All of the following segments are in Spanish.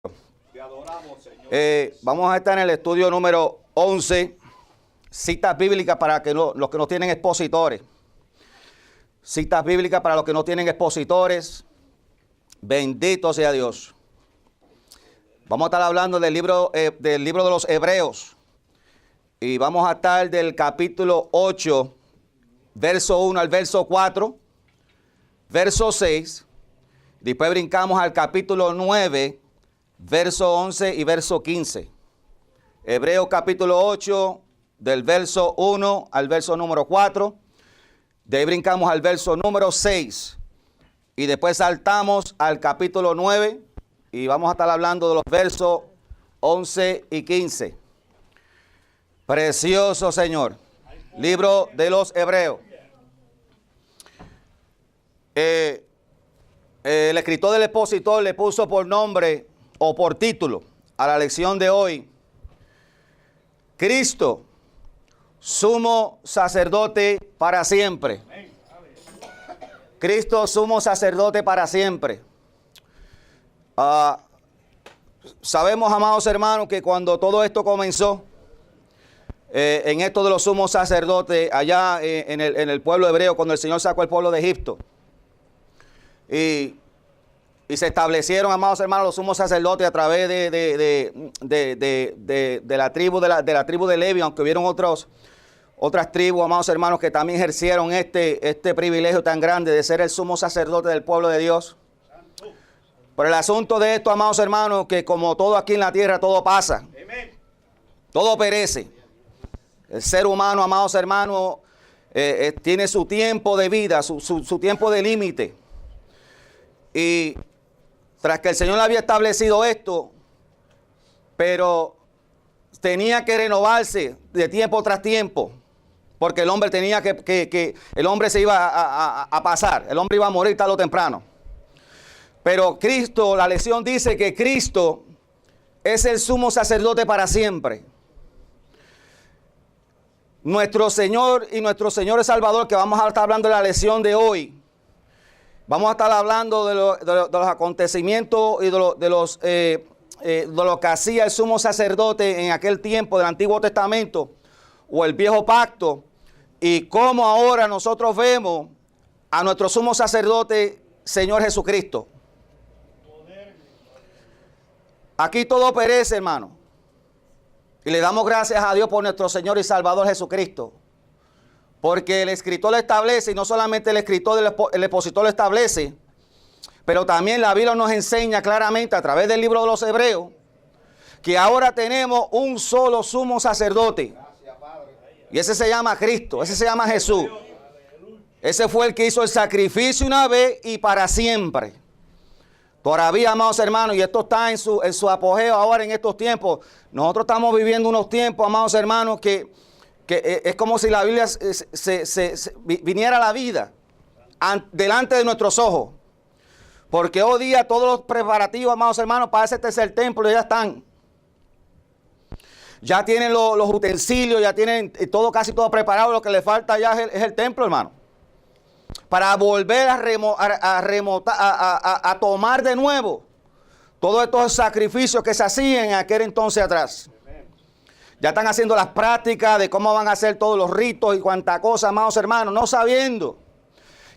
Te adoramos, Señor. Vamos a estar en el estudio número 11, citas bíblicas para que los que no tienen expositores. Citas bíblicas para los que no tienen expositores. Bendito sea Dios. Vamos a estar hablando del libro de los Hebreos. Y vamos a estar del capítulo 8, verso 1 al verso 4, verso 6. Después brincamos al capítulo 9, verso 11 y verso 15. Hebreos capítulo 8, del verso 1 al verso número 4. De ahí brincamos al verso número 6. Y después saltamos al capítulo 9 y vamos a estar hablando de los versos 11 y 15. Precioso Señor. Libro de los Hebreos. El escritor del expositor le puso por nombre o por título a la lección de hoy: Cristo, sumo sacerdote para siempre. Cristo, sumo sacerdote para siempre. Sabemos, amados hermanos, que cuando todo esto comenzó, en esto de los sumos sacerdotes, allá en el pueblo hebreo, cuando el Señor sacó el pueblo de Egipto, y se establecieron, amados hermanos, los sumos sacerdotes a través de la tribu de Leví, aunque hubieron otras tribus, amados hermanos, que también ejercieron este privilegio tan grande de ser el sumo sacerdote del pueblo de Dios. Pero el asunto de esto, amados hermanos, que como todo aquí en la tierra, todo pasa. Todo perece. El ser humano, amados hermanos, tiene su tiempo de vida, su tiempo de límite. Y tras que el Señor había establecido esto, pero tenía que renovarse de tiempo tras tiempo, porque el hombre tenía que el hombre se iba a pasar, el hombre iba a morir tarde o temprano. Pero Cristo, la lección dice que Cristo es el sumo sacerdote para siempre. Nuestro Señor y nuestro Señor y Salvador, que vamos a estar hablando de la lección de hoy. Vamos a estar hablando de los acontecimientos y de lo que hacía el sumo sacerdote en aquel tiempo del Antiguo Testamento o el Viejo Pacto, y cómo ahora nosotros vemos a nuestro sumo sacerdote, Señor Jesucristo. Aquí todo perece, hermano. Y le damos gracias a Dios por nuestro Señor y Salvador Jesucristo. Porque el escritor lo establece, y no solamente el escritor, el expositor lo establece, pero también la Biblia nos enseña claramente a través del libro de los Hebreos que ahora tenemos un solo sumo sacerdote. Y ese se llama Cristo, ese se llama Jesús. Ese fue el que hizo el sacrificio una vez y para siempre. Todavía, amados hermanos, y esto está en su apogeo ahora en estos tiempos. Nosotros estamos viviendo unos tiempos, amados hermanos, que es como si la Biblia viniera a la vida delante de nuestros ojos. Porque hoy día todos los preparativos, amados hermanos, para ese tercer templo ya están. Ya tienen los utensilios, ya tienen casi todo preparado. Lo que le falta ya es el templo, hermano. Para volver a tomar de nuevo todos estos sacrificios que se hacían en aquel entonces atrás. Ya están haciendo las prácticas de cómo van a hacer todos los ritos y cuánta cosa, amados hermanos, no sabiendo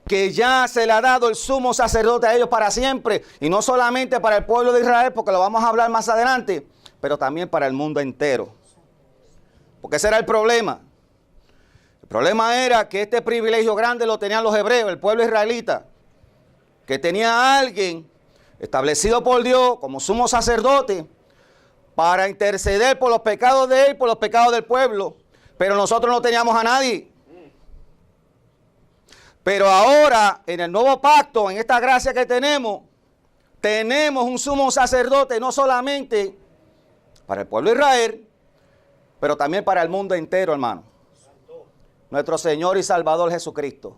que ya se le ha dado el sumo sacerdote a ellos para siempre. Y no solamente para el pueblo de Israel, porque lo vamos a hablar más adelante, pero también para el mundo entero. Porque ese era el problema. El problema era que este privilegio grande lo tenían los hebreos, el pueblo israelita, que tenía a alguien establecido por Dios como sumo sacerdote para interceder por los pecados de él y por los pecados del pueblo. Pero nosotros no teníamos a nadie. Pero ahora, en el nuevo pacto, en esta gracia que tenemos un sumo sacerdote no solamente para el pueblo de Israel, pero también para el mundo entero, hermano. Nuestro Señor y Salvador Jesucristo,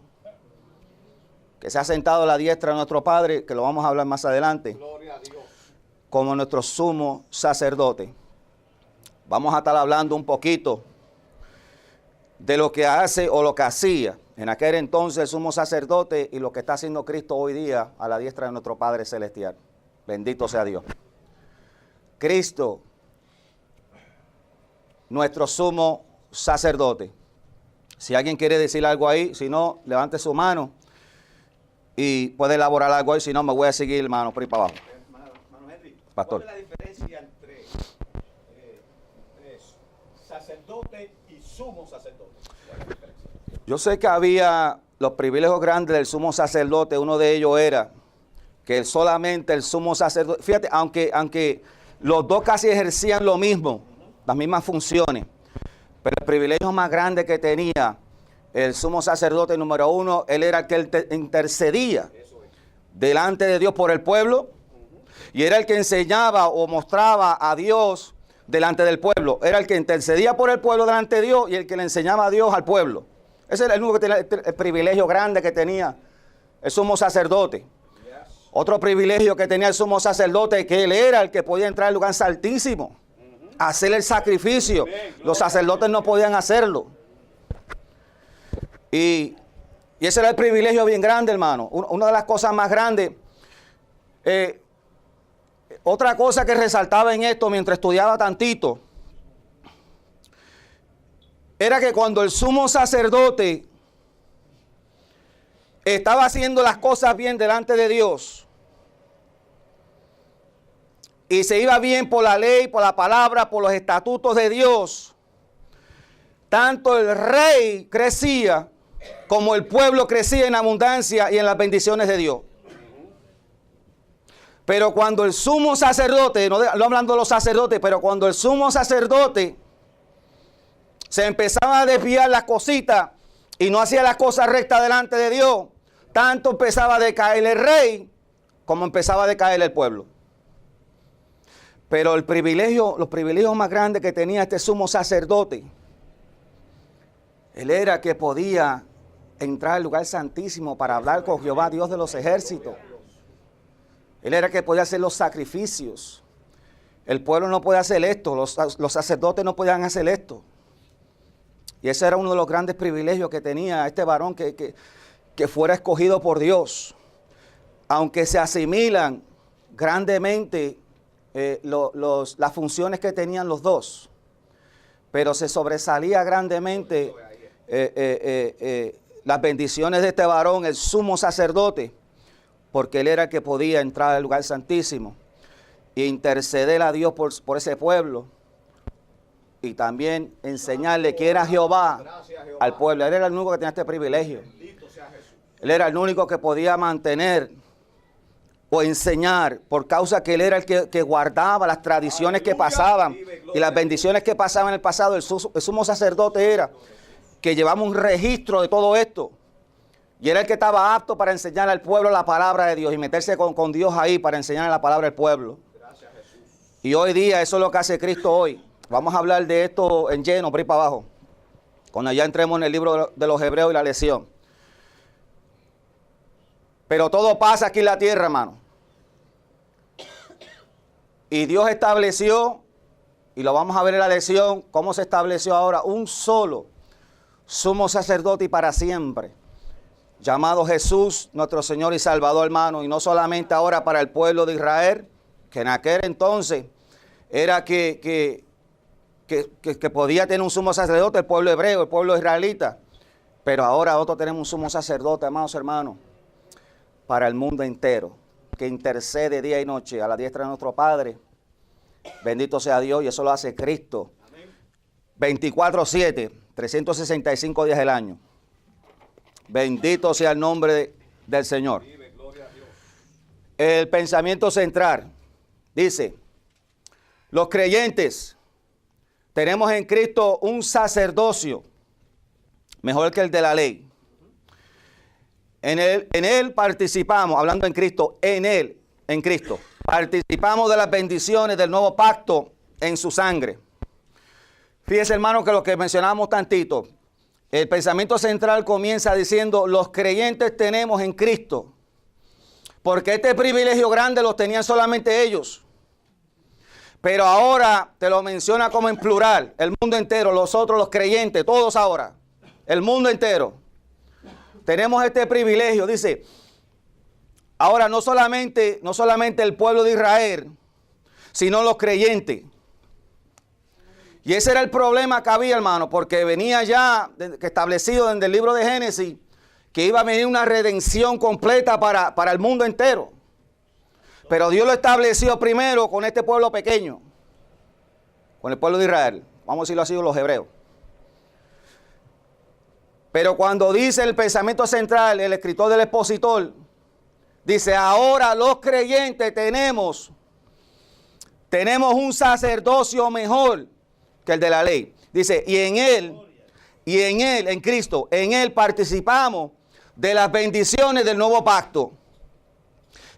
que se ha sentado a la diestra de nuestro Padre, que lo vamos a hablar más adelante. Gloria a Dios. Como nuestro sumo sacerdote. Vamos a estar hablando un poquito de lo que hace o lo que hacía en aquel entonces el sumo sacerdote y lo que está haciendo Cristo hoy día a la diestra de nuestro Padre Celestial. Bendito sea Dios. Cristo, nuestro sumo sacerdote. Si alguien quiere decir algo ahí, si no, levante su mano y puede elaborar algo ahí, si no, me voy a seguir, hermano, por ahí para abajo. Hermano Henry, Pastor. ¿cuál es la diferencia entre sacerdote y sumo sacerdote? ¿Cuál es la diferencia? Yo sé que había los privilegios grandes del sumo sacerdote. Uno de ellos era que solamente el sumo sacerdote, fíjate, aunque los dos casi ejercían lo mismo, las mismas funciones, pero el privilegio más grande que tenía el sumo sacerdote número uno, él era el que intercedía delante de Dios por el pueblo, y era el que enseñaba o mostraba a Dios delante del pueblo. Era el que intercedía por el pueblo delante de Dios y el que le enseñaba a Dios al pueblo. Ese era el único que tenía el privilegio grande que tenía el sumo sacerdote. Otro privilegio que tenía el sumo sacerdote es que él era el que podía entrar al lugar santísimo, hacer el sacrificio. Los sacerdotes no podían hacerlo. Y ese era el privilegio bien grande, hermano. Una de las cosas más grandes. Otra cosa que resaltaba en esto mientras estudiaba tantito, era que cuando el sumo sacerdote estaba haciendo las cosas bien delante de Dios y se iba bien por la ley, por la palabra, por los estatutos de Dios, tanto el rey crecía como el pueblo crecía en abundancia y en las bendiciones de Dios. Pero cuando el sumo sacerdote, no hablando de los sacerdotes, pero cuando el sumo sacerdote se empezaba a desviar las cositas y no hacía las cosas rectas delante de Dios, tanto empezaba a decaer el rey como empezaba a decaer el pueblo. Pero los privilegios más grandes que tenía este sumo sacerdote, él era que podía entrar al lugar santísimo para hablar con Jehová, Dios de los ejércitos. Él era que podía hacer los sacrificios. El pueblo no podía hacer esto, los sacerdotes no podían hacer esto. Y ese era uno de los grandes privilegios que tenía este varón que fuera escogido por Dios. Aunque se asimilan grandemente las funciones que tenían los dos, pero se sobresalía grandemente las bendiciones de este varón, el sumo sacerdote, porque él era el que podía entrar al lugar santísimo e interceder a Dios por ese pueblo y también enseñarle que era Jehová al pueblo. Él era el único que tenía este privilegio. Él era el único que podía mantener o enseñar, por causa que él era el que guardaba las tradiciones que pasaban y las bendiciones que pasaban en el pasado. El sumo sacerdote era que llevaba un registro de todo esto. Y era el que estaba apto para enseñar al pueblo la palabra de Dios y meterse con Dios ahí para enseñar la palabra al pueblo. Gracias, Jesús. Y hoy día eso es lo que hace Cristo hoy. Vamos a hablar de esto en lleno, por ahí para abajo, cuando ya entremos en el libro de los Hebreos y la lección. Pero todo pasa aquí en la tierra, hermano. Y Dios estableció, y lo vamos a ver en la lección, cómo se estableció ahora un solo sumo sacerdote y para siempre, llamado Jesús, nuestro Señor y Salvador, hermano. Y no solamente ahora para el pueblo de Israel, que en aquel entonces era que podía tener un sumo sacerdote, el pueblo hebreo, el pueblo israelita. Pero ahora nosotros tenemos un sumo sacerdote, amados hermanos, para el mundo entero, que intercede día y noche a la diestra de nuestro Padre. Bendito sea Dios, y eso lo hace Cristo. 24/7, 365 días del año. Bendito sea el nombre del Señor. El pensamiento central dice: los creyentes tenemos en Cristo un sacerdocio mejor que el de la ley. En él participamos, hablando en Cristo, en Cristo, participamos de las bendiciones del nuevo pacto en su sangre. Fíjese, hermano, que lo que mencionamos tantito, el pensamiento central comienza diciendo: los creyentes tenemos en Cristo, porque este privilegio grande lo tenían solamente ellos. Pero ahora te lo menciona como en plural, el mundo entero, los otros, los creyentes, todos ahora, el mundo entero. Tenemos este privilegio, dice. Ahora no solamente el pueblo de Israel, sino los creyentes. Y ese era el problema que había, hermano, porque venía ya establecido desde el libro de Génesis que iba a venir una redención completa para el mundo entero. Pero Dios lo estableció primero con este pueblo pequeño, con el pueblo de Israel. Vamos a decirlo así, los hebreos. Pero cuando dice el pensamiento central, el escritor del expositor, dice, ahora los creyentes tenemos un sacerdocio mejor que el de la ley. Dice, en Cristo, en Él participamos de las bendiciones del nuevo pacto.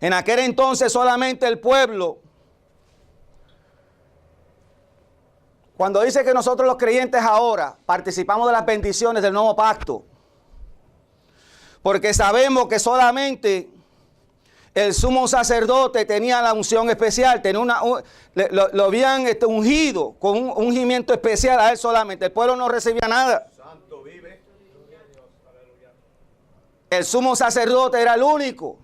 En aquel entonces solamente el pueblo, cuando dice que nosotros los creyentes ahora participamos de las bendiciones del nuevo pacto, porque sabemos que solamente el sumo sacerdote tenía la unción especial, tenía lo habían ungido con un ungimiento especial a él solamente. El pueblo no recibía nada. Santo vive. El sumo sacerdote era el único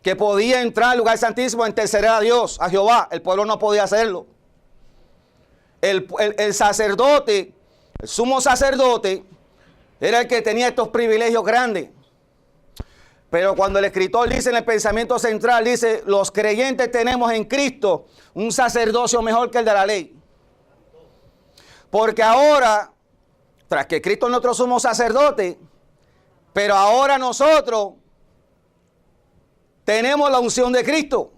que podía entrar al lugar santísimo a interceder a Dios, a Jehová. El pueblo no podía hacerlo. El sacerdote, el sumo sacerdote, era el que tenía estos privilegios grandes. Pero cuando el escritor dice en el pensamiento central, dice, los creyentes tenemos en Cristo un sacerdocio mejor que el de la ley. Porque ahora, tras que Cristo es nuestro sumo sacerdote, pero ahora nosotros tenemos la unción de Cristo.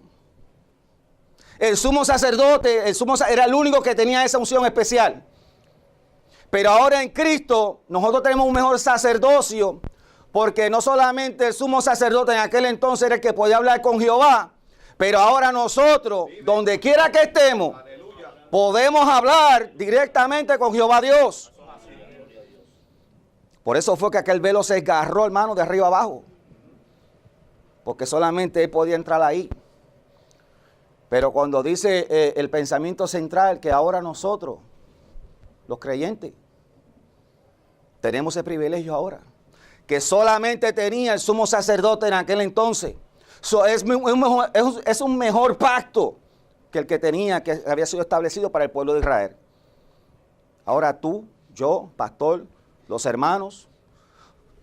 El sumo sacerdote, era el único que tenía esa unción especial. Pero ahora en Cristo nosotros tenemos un mejor sacerdocio, porque no solamente el sumo sacerdote en aquel entonces era el que podía hablar con Jehová, pero ahora nosotros, donde quiera que estemos, podemos hablar directamente con Jehová Dios. Por eso fue que aquel velo se desgarró, hermano, de arriba abajo, porque solamente él podía entrar ahí. Pero cuando dice el pensamiento central que ahora nosotros, los creyentes, tenemos ese privilegio ahora, que solamente tenía el sumo sacerdote en aquel entonces. Es un mejor pacto que el que tenía, que había sido establecido para el pueblo de Israel. Ahora tú, yo, pastor, los hermanos,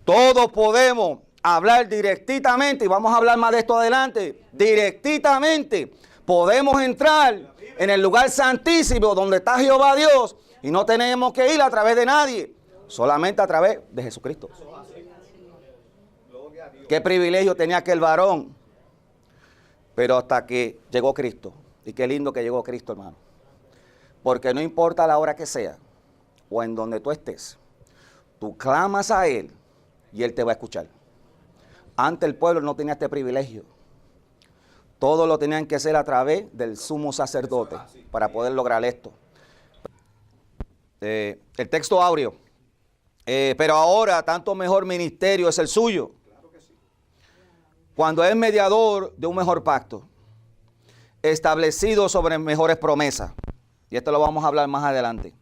todos podemos hablar directamente, y vamos a hablar más de esto adelante, directamente podemos entrar en el lugar santísimo donde está Jehová Dios, y no tenemos que ir a través de nadie, solamente a través de Jesucristo. Qué privilegio tenía aquel varón, pero hasta que llegó Cristo. Y qué lindo que llegó Cristo, hermano. Porque no importa la hora que sea, o en donde tú estés, tú clamas a Él y Él te va a escuchar. Antes el pueblo no tenía este privilegio. Todo lo tenían que hacer a través del sumo sacerdote para poder lograr esto. El texto áureo. Pero ahora tanto mejor ministerio es el suyo, cuando es mediador de un mejor pacto, establecido sobre mejores promesas. Y esto lo vamos a hablar más adelante.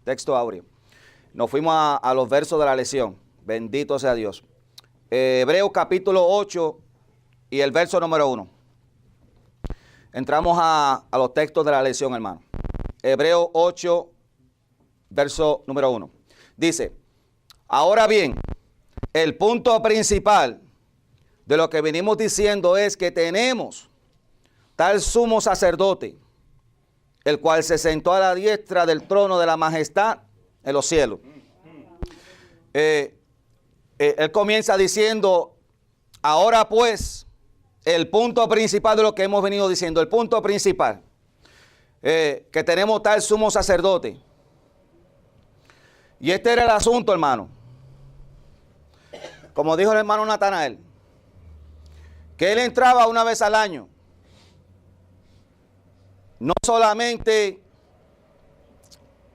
Texto áureo. Nos fuimos a los versos de la lección. Bendito sea Dios. Hebreos capítulo 8 y el verso número 1. Entramos a los textos de la lección, hermano. Hebreos 8, verso número 1. Dice, ahora bien, el punto principal de lo que venimos diciendo es que tenemos tal sumo sacerdote, el cual se sentó a la diestra del trono de la majestad en los cielos. Él comienza diciendo, ahora pues, el punto principal de lo que hemos venido diciendo, el punto principal, que tenemos tal sumo sacerdote. Y este era el asunto, hermano. Como dijo el hermano Natanael, que él entraba una vez al año, no solamente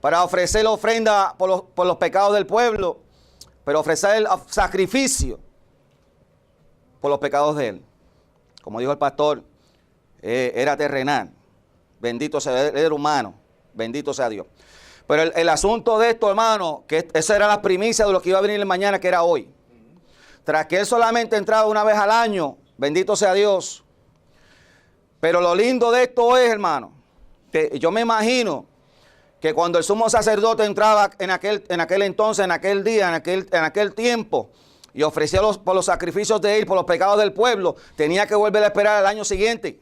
para ofrecer la ofrenda por los pecados del pueblo, pero ofrecer el sacrificio por los pecados de él. Como dijo el pastor, era terrenal, bendito sea, él era humano, bendito sea Dios. Pero el asunto de esto, hermano, que esa era la primicia de lo que iba a venir mañana, que era hoy. Tras que él solamente entraba una vez al año, bendito sea Dios. Pero lo lindo de esto es, hermano, yo me imagino que cuando el sumo sacerdote entraba en aquel entonces, en aquel día, en aquel tiempo, y ofrecía por los sacrificios de él, por los pecados del pueblo, tenía que volver a esperar al año siguiente.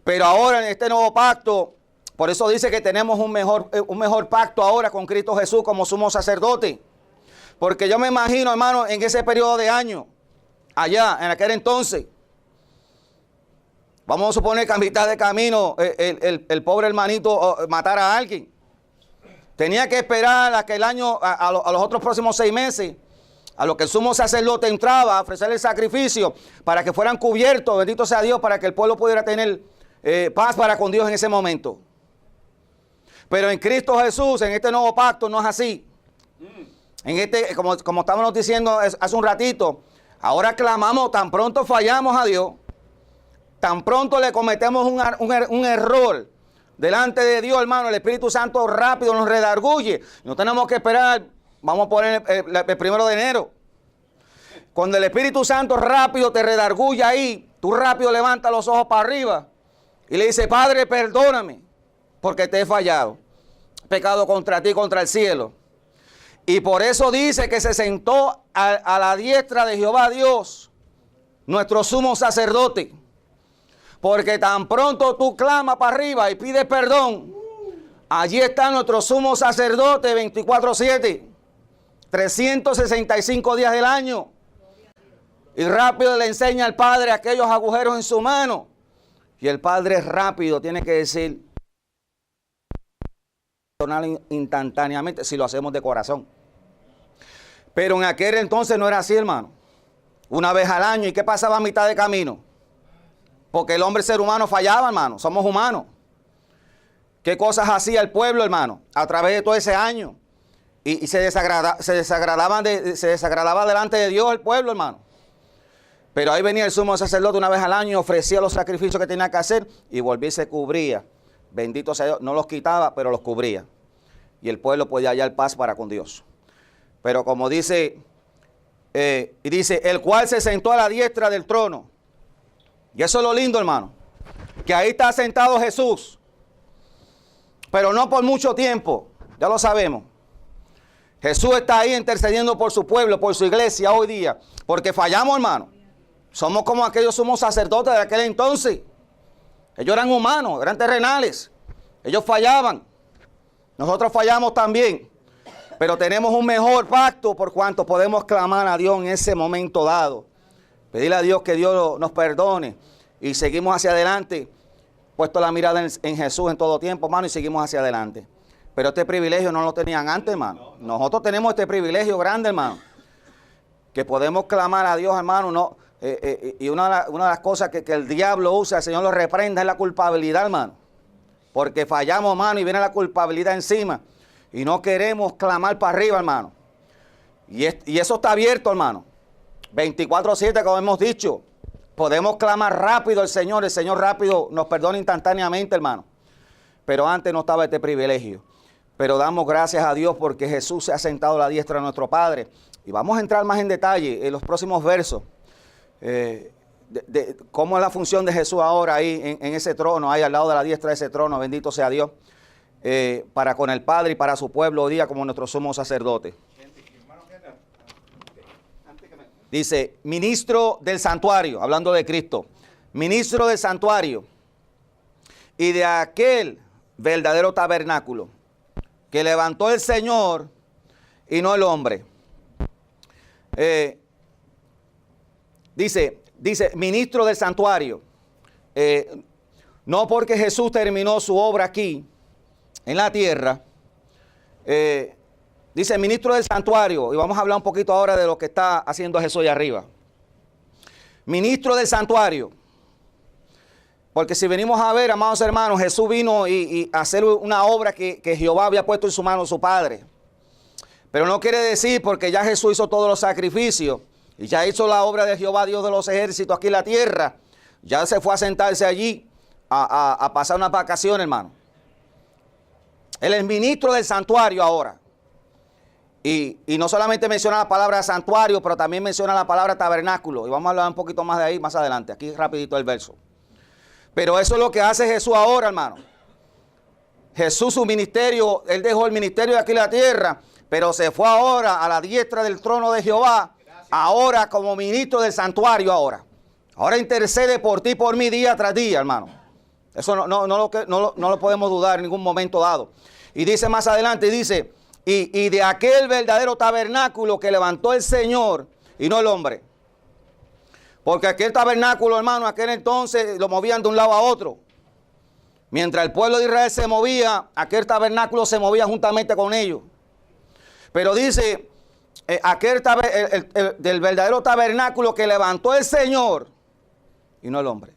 Pero ahora en este nuevo pacto, por eso dice que tenemos un mejor pacto ahora con Cristo Jesús como sumo sacerdote. Porque yo me imagino, hermano, en ese periodo de años, allá, en aquel entonces, vamos a suponer que a mitad de camino el pobre hermanito matara a alguien. Tenía que esperar a que el año, a los otros próximos 6 meses, a lo que el sumo sacerdote entraba a ofrecer el sacrificio para que fueran cubiertos, bendito sea Dios, para que el pueblo pudiera tener paz para con Dios en ese momento. Pero en Cristo Jesús, en este nuevo pacto, no es así. Como estábamos diciendo hace un ratito, ahora clamamos, tan pronto fallamos a Dios, tan pronto le cometemos un error delante de Dios, hermano, el Espíritu Santo rápido nos redarguye. No tenemos que esperar, vamos a poner el 1 de enero. Cuando el Espíritu Santo rápido te redarguye ahí, tú rápido levantas los ojos para arriba y le dices, Padre, perdóname, porque te he fallado, pecado contra ti, contra el cielo. Y por eso dice que se sentó a la diestra de Jehová Dios, nuestro sumo sacerdote. Porque tan pronto tú clamas para arriba y pides perdón, allí está nuestro sumo sacerdote 24/7, 365 días del año. Y rápido le enseña al Padre aquellos agujeros en su mano. Y el Padre rápido tiene que decir, instantáneamente, si lo hacemos de corazón. Pero en aquel entonces no era así, hermano. Una vez al año. ¿Y qué pasaba a mitad de camino? Porque el hombre ser humano fallaba, hermano. Somos humanos. ¿Qué cosas hacía el pueblo, hermano? A través de todo ese año. Y se desagradaba delante de Dios el pueblo, hermano. Pero ahí venía el sumo sacerdote una vez al año y ofrecía los sacrificios que tenía que hacer y volvía y se cubría. Bendito sea Dios. No los quitaba, pero los cubría. Y el pueblo podía hallar paz para con Dios. Pero como dice, y dice, el cual se sentó a la diestra del trono. Y eso es lo lindo, hermano. Que ahí está sentado Jesús. Pero no por mucho tiempo. Ya lo sabemos. Jesús está ahí intercediendo por su pueblo, por su iglesia hoy día. Porque fallamos, hermano. Somos como aquellos sumos sacerdotes de aquel entonces. Ellos eran humanos, eran terrenales. Ellos fallaban. Nosotros fallamos también. Pero tenemos un mejor pacto por cuanto podemos clamar a Dios en ese momento dado. Pedirle a Dios que Dios nos perdone. Y seguimos hacia adelante. Puesto la mirada en Jesús en todo tiempo, hermano, y seguimos hacia adelante. Pero este privilegio no lo tenían antes, hermano. Nosotros tenemos este privilegio grande, hermano. Que podemos clamar a Dios, hermano. No, y una de las cosas que el diablo usa, el Señor lo reprenda, es la culpabilidad, hermano. Porque fallamos, hermano, y viene la culpabilidad encima. Y no queremos clamar para arriba, hermano. Y eso está abierto, hermano. 24/7, como hemos dicho. Podemos clamar rápido al Señor. El Señor rápido nos perdona instantáneamente, hermano. Pero antes no estaba este privilegio. Pero damos gracias a Dios porque Jesús se ha sentado a la diestra de nuestro Padre. Y vamos a entrar más en detalle en los próximos versos. Cómo es la función de Jesús ahora ahí en ese trono, ahí al lado de la diestra de ese trono. Bendito sea Dios. Para con el Padre y para su pueblo hoy día como nuestro sumo sacerdote. Dice, ministro del santuario, hablando de Cristo, ministro del santuario y de aquel verdadero tabernáculo que levantó el Señor y no el hombre. Dice, ministro del santuario, no porque Jesús terminó su obra aquí, en la tierra, dice ministro del santuario, y vamos a hablar un poquito ahora de lo que está haciendo Jesús allá arriba. Ministro del santuario, porque si venimos a ver, amados hermanos, Jesús vino y a hacer una obra que Jehová había puesto en su mano su Padre. Pero no quiere decir porque ya Jesús hizo todos los sacrificios y ya hizo la obra de Jehová, Dios de los ejércitos aquí en la tierra, ya se fue a sentarse allí a pasar unas vacaciones, hermano. Él es ministro del santuario ahora. Y no solamente menciona la palabra santuario, pero también menciona la palabra tabernáculo. Y vamos a hablar un poquito más de ahí más adelante. Aquí rapidito el verso. Pero eso es lo que hace Jesús ahora, hermano. Jesús, su ministerio, él dejó el ministerio de aquí en la tierra, pero se fue ahora a la diestra del trono de Jehová, ahora como ministro del santuario ahora. Ahora intercede por ti y por mí día tras día, hermano. Eso no lo podemos dudar en ningún momento dado. Y dice más adelante, dice, y de aquel verdadero tabernáculo que levantó el Señor y no el hombre. Porque aquel tabernáculo, hermano, aquel entonces lo movían de un lado a otro. Mientras el pueblo de Israel se movía, aquel tabernáculo se movía juntamente con ellos. Pero dice, del verdadero tabernáculo que levantó el Señor y no el hombre.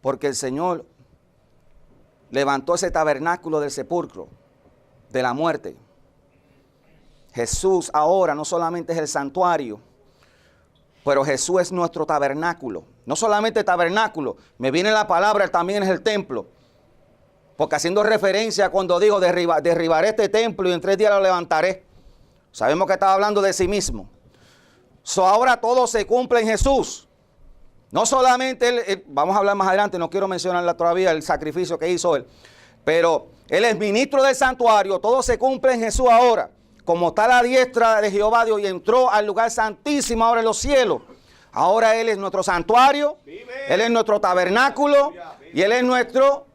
Porque el Señor levantó ese tabernáculo del sepulcro, de la muerte. Jesús ahora no solamente es el santuario, pero Jesús es nuestro tabernáculo. No solamente tabernáculo, me viene la palabra, también es el templo. Porque haciendo referencia cuando dijo, derribaré este templo y en 3 días lo levantaré. Sabemos que estaba hablando de sí mismo. Ahora todo se cumple en Jesús. No solamente él, vamos a hablar más adelante, no quiero mencionarla todavía, el sacrificio que hizo él. Pero él es ministro del santuario, todo se cumple en Jesús ahora. Como está a la diestra de Jehová Dios y entró al lugar santísimo ahora en los cielos. Ahora Él es nuestro santuario, Él es nuestro tabernáculo y Él es nuestro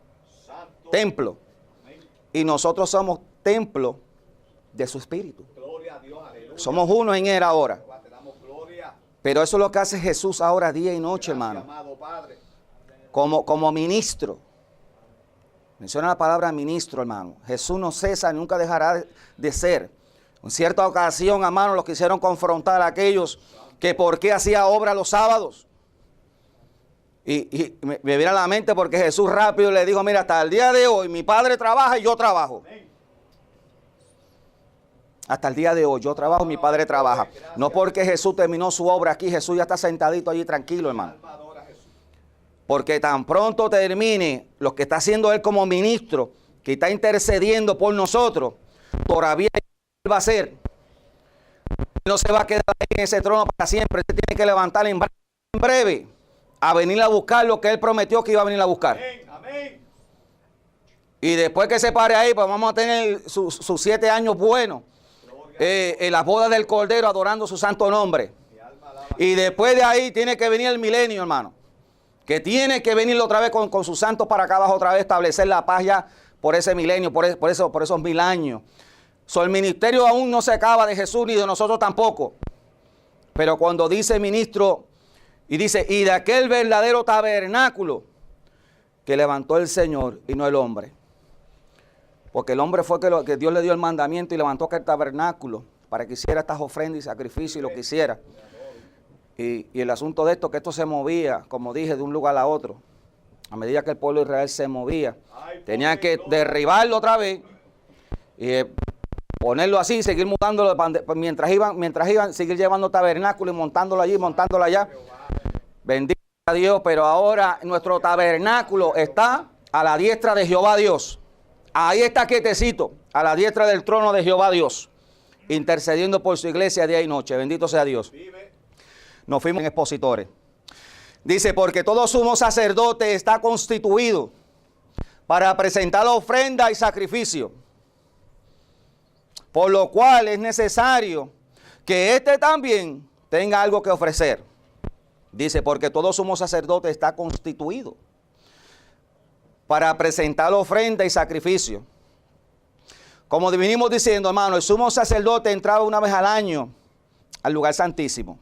templo. Y nosotros somos templo de su Espíritu. Somos uno en Él ahora. Pero eso es lo que hace Jesús ahora día y noche, hermano. Como ministro. Menciona la palabra ministro, hermano. Jesús no cesa, nunca dejará de ser. En cierta ocasión, hermano, los quisieron confrontar a aquellos que por qué hacía obra los sábados. Y me viene a la mente porque Jesús rápido le dijo, mira, hasta el día de hoy mi Padre trabaja y yo trabajo. Hasta el día de hoy yo trabajo, mi Padre trabaja. No porque Jesús terminó su obra aquí, Jesús ya está sentadito allí tranquilo, hermano. Porque tan pronto termine lo que está haciendo Él como ministro, que está intercediendo por nosotros, todavía va a ser. No se va a quedar ahí en ese trono para siempre. Él tiene que levantar en breve a venir a buscar lo que Él prometió que iba a venir a buscar. Amén. Y después que se pare ahí, pues vamos a tener sus 7 años buenos. En las bodas del Cordero adorando su santo nombre. Y después de ahí tiene que venir el milenio, hermano. Que tiene que venir otra vez con sus santos para acá abajo, otra vez establecer la paz ya por ese milenio, por esos 1000 años. El ministerio aún no se acaba de Jesús ni de nosotros tampoco. Pero cuando dice ministro, y dice, y de aquel verdadero tabernáculo que levantó el Señor y no el hombre. Porque el hombre fue que Dios le dio el mandamiento y levantó aquel tabernáculo para que hiciera estas ofrendas y sacrificios y lo que hiciera. Y el asunto de esto, que esto se movía, como dije, de un lugar a otro. A medida que el pueblo de Israel se movía, tenían que derribarlo otra vez y ponerlo así, seguir montándolo mientras iban, seguir llevando tabernáculo y montándolo allí, montándolo allá. Bendito sea Dios, pero ahora nuestro tabernáculo está a la diestra de Jehová Dios. Ahí está quietecito, a la diestra del trono de Jehová Dios, intercediendo por su iglesia día y noche. Bendito sea Dios. Nos fuimos en expositores. Dice, porque todo sumo sacerdote está constituido para presentar ofrenda y sacrificio, por lo cual es necesario que éste también tenga algo que ofrecer. Dice, porque todo sumo sacerdote está constituido para presentar ofrenda y sacrificio. Como venimos diciendo, hermano, el sumo sacerdote entraba una vez al año al lugar santísimo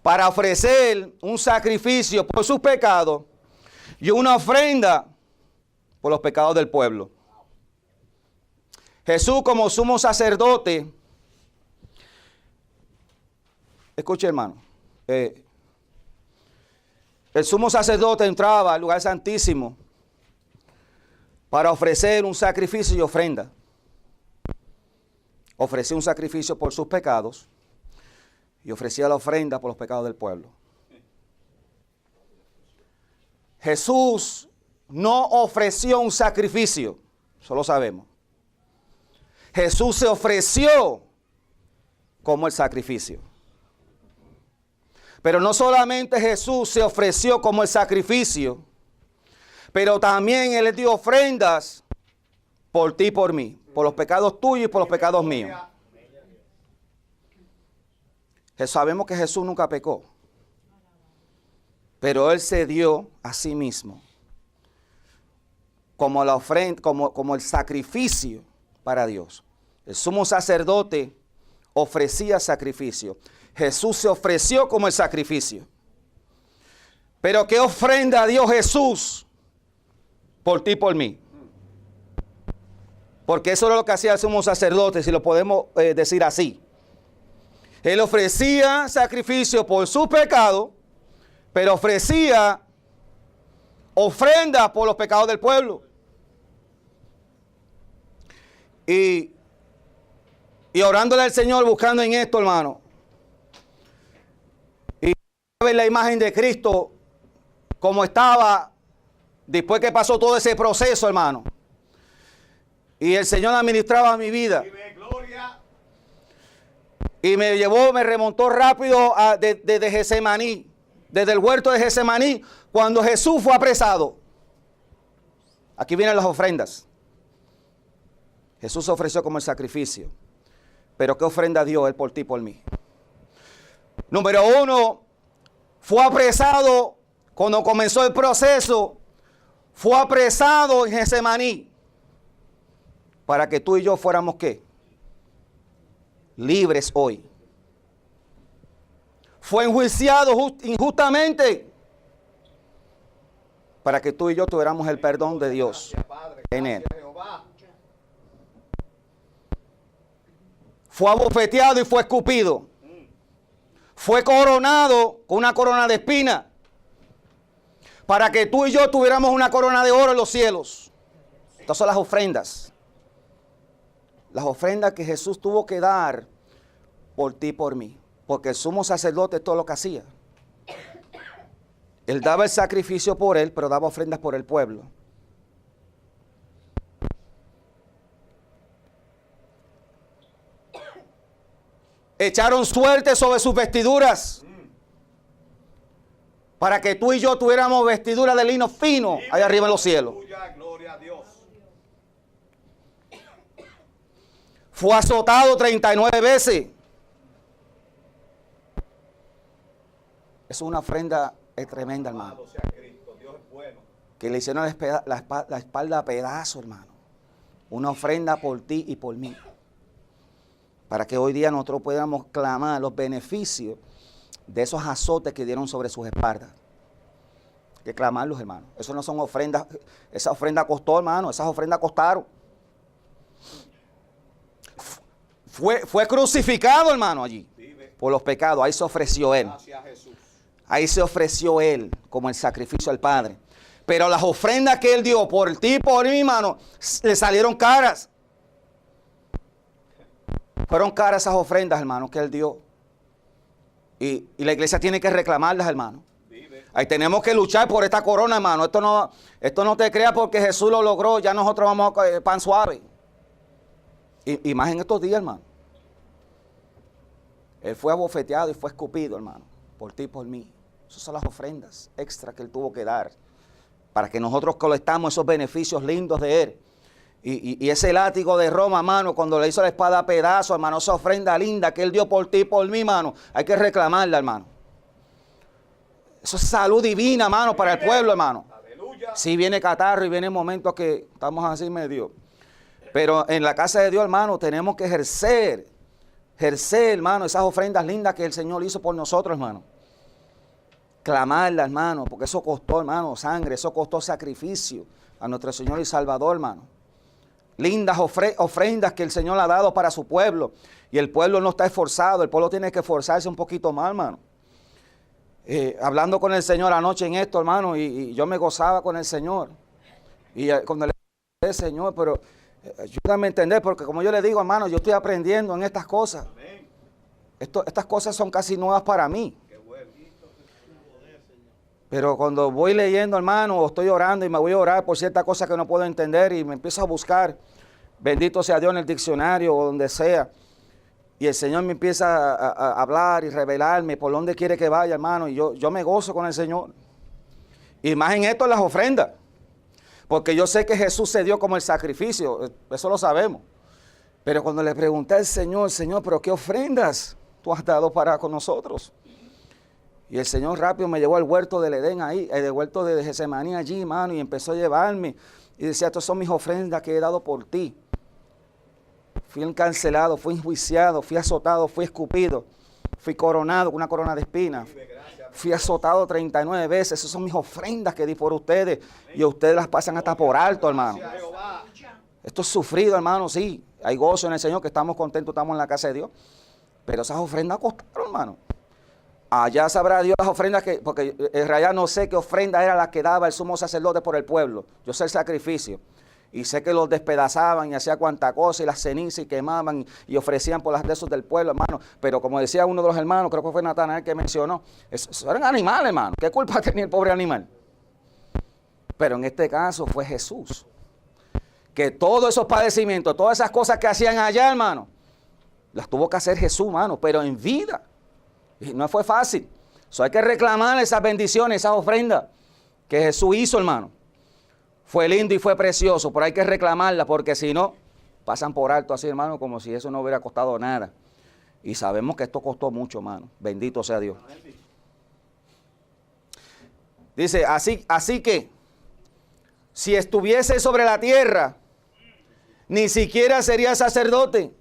para ofrecer un sacrificio por sus pecados y una ofrenda por los pecados del pueblo. Jesús como sumo sacerdote, escuche hermano, el sumo sacerdote entraba al lugar santísimo para ofrecer un sacrificio y ofrenda. Ofrecía un sacrificio por sus pecados y ofrecía la ofrenda por los pecados del pueblo. Jesús no ofreció un sacrificio, eso lo sabemos. Jesús se ofreció como el sacrificio. Pero no solamente Jesús se ofreció como el sacrificio, pero también Él dio ofrendas por ti y por mí, por los pecados tuyos y por los pecados míos. Sabemos que Jesús nunca pecó, pero Él se dio a sí mismo como la ofrenda, como el sacrificio para Dios. El sumo sacerdote ofrecía sacrificio. Jesús se ofreció como el sacrificio. Pero ¿qué ofrenda dio Jesús por ti y por mí? Porque eso era lo que hacía el sumo sacerdote, si lo podemos decir así. Él ofrecía sacrificio por su pecado, pero ofrecía ofrenda por los pecados del pueblo. Y orándole al Señor, buscando en esto, hermano. Y ver la imagen de Cristo como estaba después que pasó todo ese proceso, hermano. Y el Señor administraba mi vida. Y me remontó rápido desde Getsemaní, desde el huerto de Getsemaní, cuando Jesús fue apresado. Aquí vienen las ofrendas. Jesús se ofreció como el sacrificio. Pero ¿qué ofrenda dio Él por ti y por mí? Número uno, fue apresado cuando comenzó el proceso. Fue apresado en Getsemaní. Para que tú y yo fuéramos ¿qué? Libres hoy. Fue enjuiciado injustamente para que tú y yo tuviéramos el perdón de Dios en Él. Fue abofeteado y fue escupido. Fue coronado con una corona de espina para que tú y yo tuviéramos una corona de oro en los cielos. Estas son las ofrendas. Las ofrendas que Jesús tuvo que dar por ti y por mí. Porque el sumo sacerdote es todo lo que hacía. Él daba el sacrificio por él, pero daba ofrendas por el pueblo. Echaron suerte sobre sus vestiduras para que tú y yo tuviéramos vestiduras de lino fino allá arriba en los cielos. Gloria a Dios. Fue azotado 39 veces. Es una ofrenda tremenda, hermano. Que le hicieron la espalda a pedazo, hermano. Una ofrenda por ti y por mí. Para que hoy día nosotros podamos clamar los beneficios de esos azotes que dieron sobre sus espaldas. Hay que clamarlos, hermano. Eso no son ofrendas. Esa ofrenda costó, hermano. Esas ofrendas costaron. Fue crucificado, hermano, allí. Por los pecados. Ahí se ofreció Él. Ahí se ofreció Él como el sacrificio al Padre. Pero las ofrendas que Él dio por ti y por mí, hermano, le salieron caras. Fueron caras esas ofrendas, hermano, que Él dio. Y la iglesia tiene que reclamarlas, hermano. Ahí tenemos que luchar por esta corona, hermano. Esto no te creas porque Jesús lo logró. Ya nosotros vamos a pan suave. Y más en estos días, hermano. Él fue abofeteado y fue escupido, hermano. Por ti y por mí. Esas son las ofrendas extra que Él tuvo que dar. Para que nosotros colectamos esos beneficios lindos de Él. Y ese látigo de Roma, hermano, cuando le hizo la espada a pedazos, hermano, esa ofrenda linda que Él dio por ti y por mí, hermano, hay que reclamarla, hermano. Eso es salud divina, hermano, para el pueblo, hermano. Sí, viene catarro y viene momentos que estamos así medio. Pero en la casa de Dios, hermano, tenemos que ejercer, hermano, esas ofrendas lindas que el Señor hizo por nosotros, hermano. Clamarla, hermano, porque eso costó, hermano, sangre, eso costó sacrificio a nuestro Señor y Salvador, hermano. Lindas ofrendas que el Señor ha dado para su pueblo. Y el pueblo no está esforzado, el pueblo tiene que esforzarse un poquito más, hermano. Hablando con el Señor anoche en esto, hermano, y yo me gozaba con el Señor. Y cuando le dije, Señor, pero ayúdame a entender, porque como yo le digo, hermano, yo estoy aprendiendo en estas cosas. Estas cosas son casi nuevas para mí. Pero cuando voy leyendo, hermano, o estoy orando y me voy a orar por cierta cosa que no puedo entender y me empiezo a buscar, bendito sea Dios en el diccionario o donde sea, Y el Señor me empieza a hablar y revelarme por dónde quiere que vaya, hermano. Y yo me gozo con el Señor. Y más en esto, en las ofrendas. Porque yo sé que Jesús se dio como el sacrificio. Eso lo sabemos. Pero cuando le pregunté al Señor, Señor, ¿pero qué ofrendas tú has dado para con nosotros? Y el Señor rápido me llevó al huerto del Edén ahí, el huerto de Getsemaní allí, hermano. Y empezó a llevarme. Y decía, estas son mis ofrendas que he dado por ti. Fui encarcelado, fui enjuiciado, fui azotado, fui escupido, fui coronado con una corona de espinas. Fui azotado 39 veces. Esas son mis ofrendas que di por ustedes. Y ustedes las pasan hasta por alto, hermano. Esto es sufrido, hermano, sí. Hay gozo en el Señor, que estamos contentos, estamos en la casa de Dios. Pero esas ofrendas costaron, hermano. Allá sabrá Dios las ofrendas que, porque en realidad no sé qué ofrenda era la que daba el sumo sacerdote por el pueblo. Yo sé el sacrificio. Y sé que los despedazaban y hacían cuanta cosa y las cenizas y quemaban y ofrecían por las de esos del pueblo, hermano. Pero como decía uno de los hermanos, creo que fue Natanael que mencionó, esos eran animales, hermano. ¿Qué culpa tenía el pobre animal? Pero en este caso fue Jesús. Que todos esos padecimientos, todas esas cosas que hacían allá, hermano, las tuvo que hacer Jesús, hermano, pero en vida. Y no fue fácil. Hay que reclamar esas bendiciones, esas ofrendas que Jesús hizo, hermano. Fue lindo y fue precioso, pero hay que reclamarla porque si no, pasan por alto así, hermano, como si eso no hubiera costado nada. Y sabemos que esto costó mucho, hermano. Bendito sea Dios. Dice, así que, si estuviese sobre la tierra, ni siquiera sería sacerdote,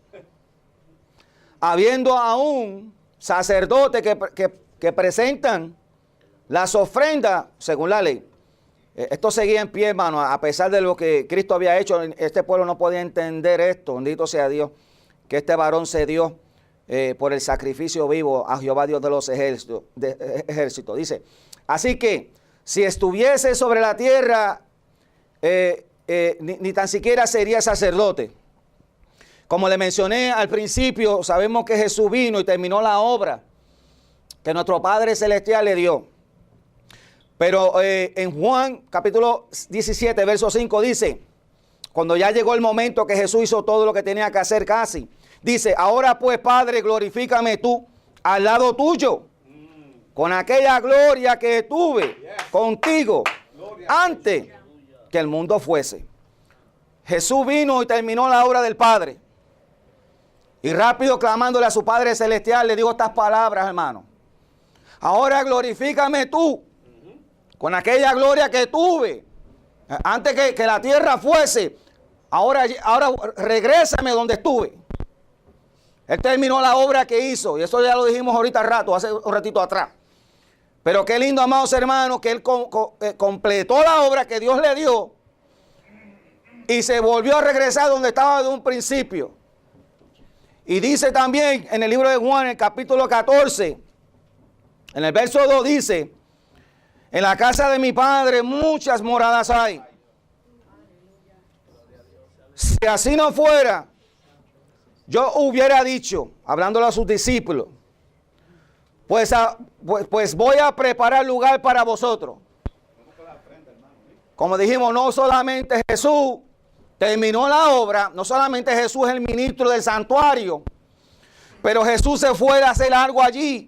habiendo aún sacerdotes que presentan las ofrendas según la ley. Esto seguía en pie, hermano, a pesar de lo que Cristo había hecho. Este pueblo no podía entender esto, bendito sea Dios, que este varón se dio por el sacrificio vivo a Jehová Dios de los ejércitos. Dice, así que si estuviese sobre la tierra, ni tan siquiera sería sacerdote. Como le mencioné al principio, sabemos que Jesús vino y terminó la obra que nuestro Padre Celestial le dio. Pero en Juan capítulo 17, verso 5 dice, cuando ya llegó el momento que Jesús hizo todo lo que tenía que hacer casi, dice, ahora pues Padre, glorifícame tú al lado tuyo, con aquella gloria que tuve contigo antes que el mundo fuese. Jesús vino y terminó la obra del Padre. Y rápido clamándole a su Padre Celestial, le dijo estas palabras, hermano. Ahora glorifícame tú, con aquella gloria que tuve, antes que la tierra fuese, ahora regrésame donde estuve. Él terminó la obra que hizo, y eso ya lo dijimos ahorita hace un ratito atrás. Pero qué lindo, amados hermanos, que él completó la obra que Dios le dio, y se volvió a regresar donde estaba de un principio. Y dice también en el libro de Juan, en el capítulo 14, en el verso 2 dice, en la casa de mi Padre muchas moradas hay. Si así no fuera, yo hubiera dicho, hablándole a sus discípulos, pues voy a preparar lugar para vosotros. Como dijimos, no solamente Jesús terminó la obra, no solamente Jesús es el ministro del santuario, pero Jesús se fue a hacer algo allí.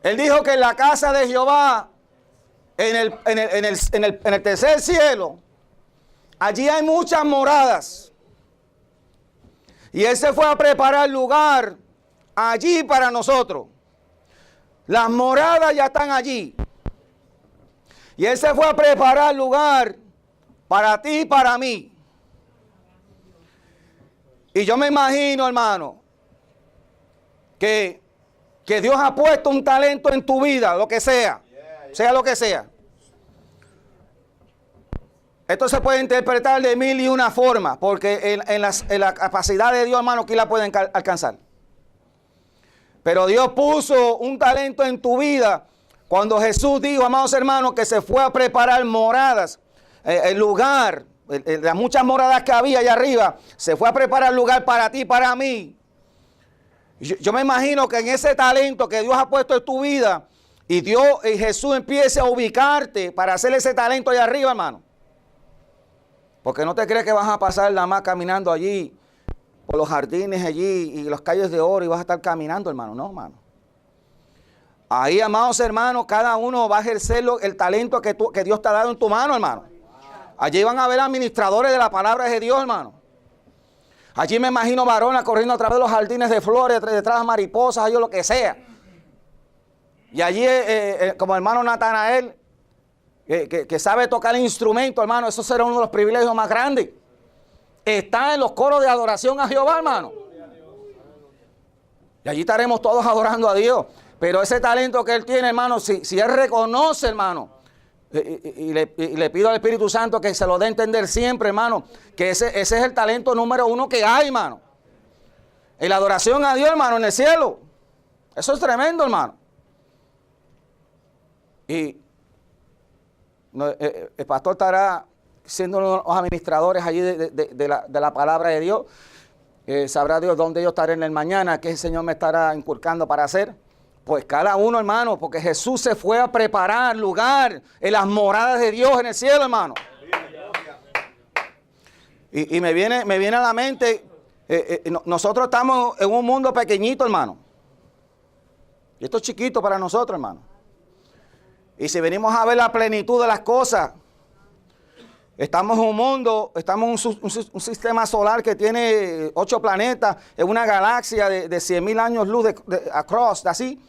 Él dijo que en la casa de Jehová, en el tercer cielo, allí hay muchas moradas. Y Él se fue a preparar lugar allí para nosotros. Las moradas ya están allí. Y Él se fue a preparar lugar para ti y para mí. Y yo me imagino, hermano, que Dios ha puesto un talento en tu vida, lo que sea, sea lo que sea. Esto se puede interpretar de mil y una formas, porque en la capacidad de Dios, hermano, ¿quién la puede alcanzar? Pero Dios puso un talento en tu vida cuando Jesús dijo, amados hermanos, que se fue a preparar moradas, el lugar, las muchas moradas que había allá arriba, se fue a preparar lugar para ti y para mí. Yo me imagino que en ese talento que Dios ha puesto en tu vida y Jesús empiece a ubicarte para hacer ese talento allá arriba, hermano. Porque no te crees que vas a pasar nada más caminando allí por los jardines allí y las calles de oro y vas a estar caminando, hermano. No, hermano. Ahí, amados hermanos, cada uno va a ejercer el talento que Dios te ha dado en tu mano, hermano. Allí van a haber administradores de la palabra de Dios, hermano. Allí me imagino varones corriendo a través de los jardines de flores, detrás de mariposas, o lo que sea. Y allí, como hermano Natanael, que sabe tocar el instrumento, hermano, eso será uno de los privilegios más grandes. Está en los coros de adoración a Jehová, hermano. Y allí estaremos todos adorando a Dios. Pero ese talento que él tiene, hermano, si él reconoce, hermano, y le pido al Espíritu Santo que se lo dé a entender siempre, hermano, que ese es el talento número uno que hay, hermano. En la adoración a Dios, hermano, en el cielo. Eso es tremendo, hermano. Y el pastor estará siendo los administradores allí de la palabra de Dios. Sabrá Dios dónde yo estaré en el mañana, qué el Señor me estará inculcando para hacer. Pues cada uno, hermano, porque Jesús se fue a preparar lugar en las moradas de Dios en el cielo, hermano. Y me viene a la mente, nosotros estamos en un mundo pequeñito, hermano. Y esto es chiquito para nosotros, hermano. Y si venimos a ver la plenitud de las cosas, estamos en un mundo, estamos en un sistema solar que tiene 8 planetas, en una galaxia de 100.000 años luz across, así.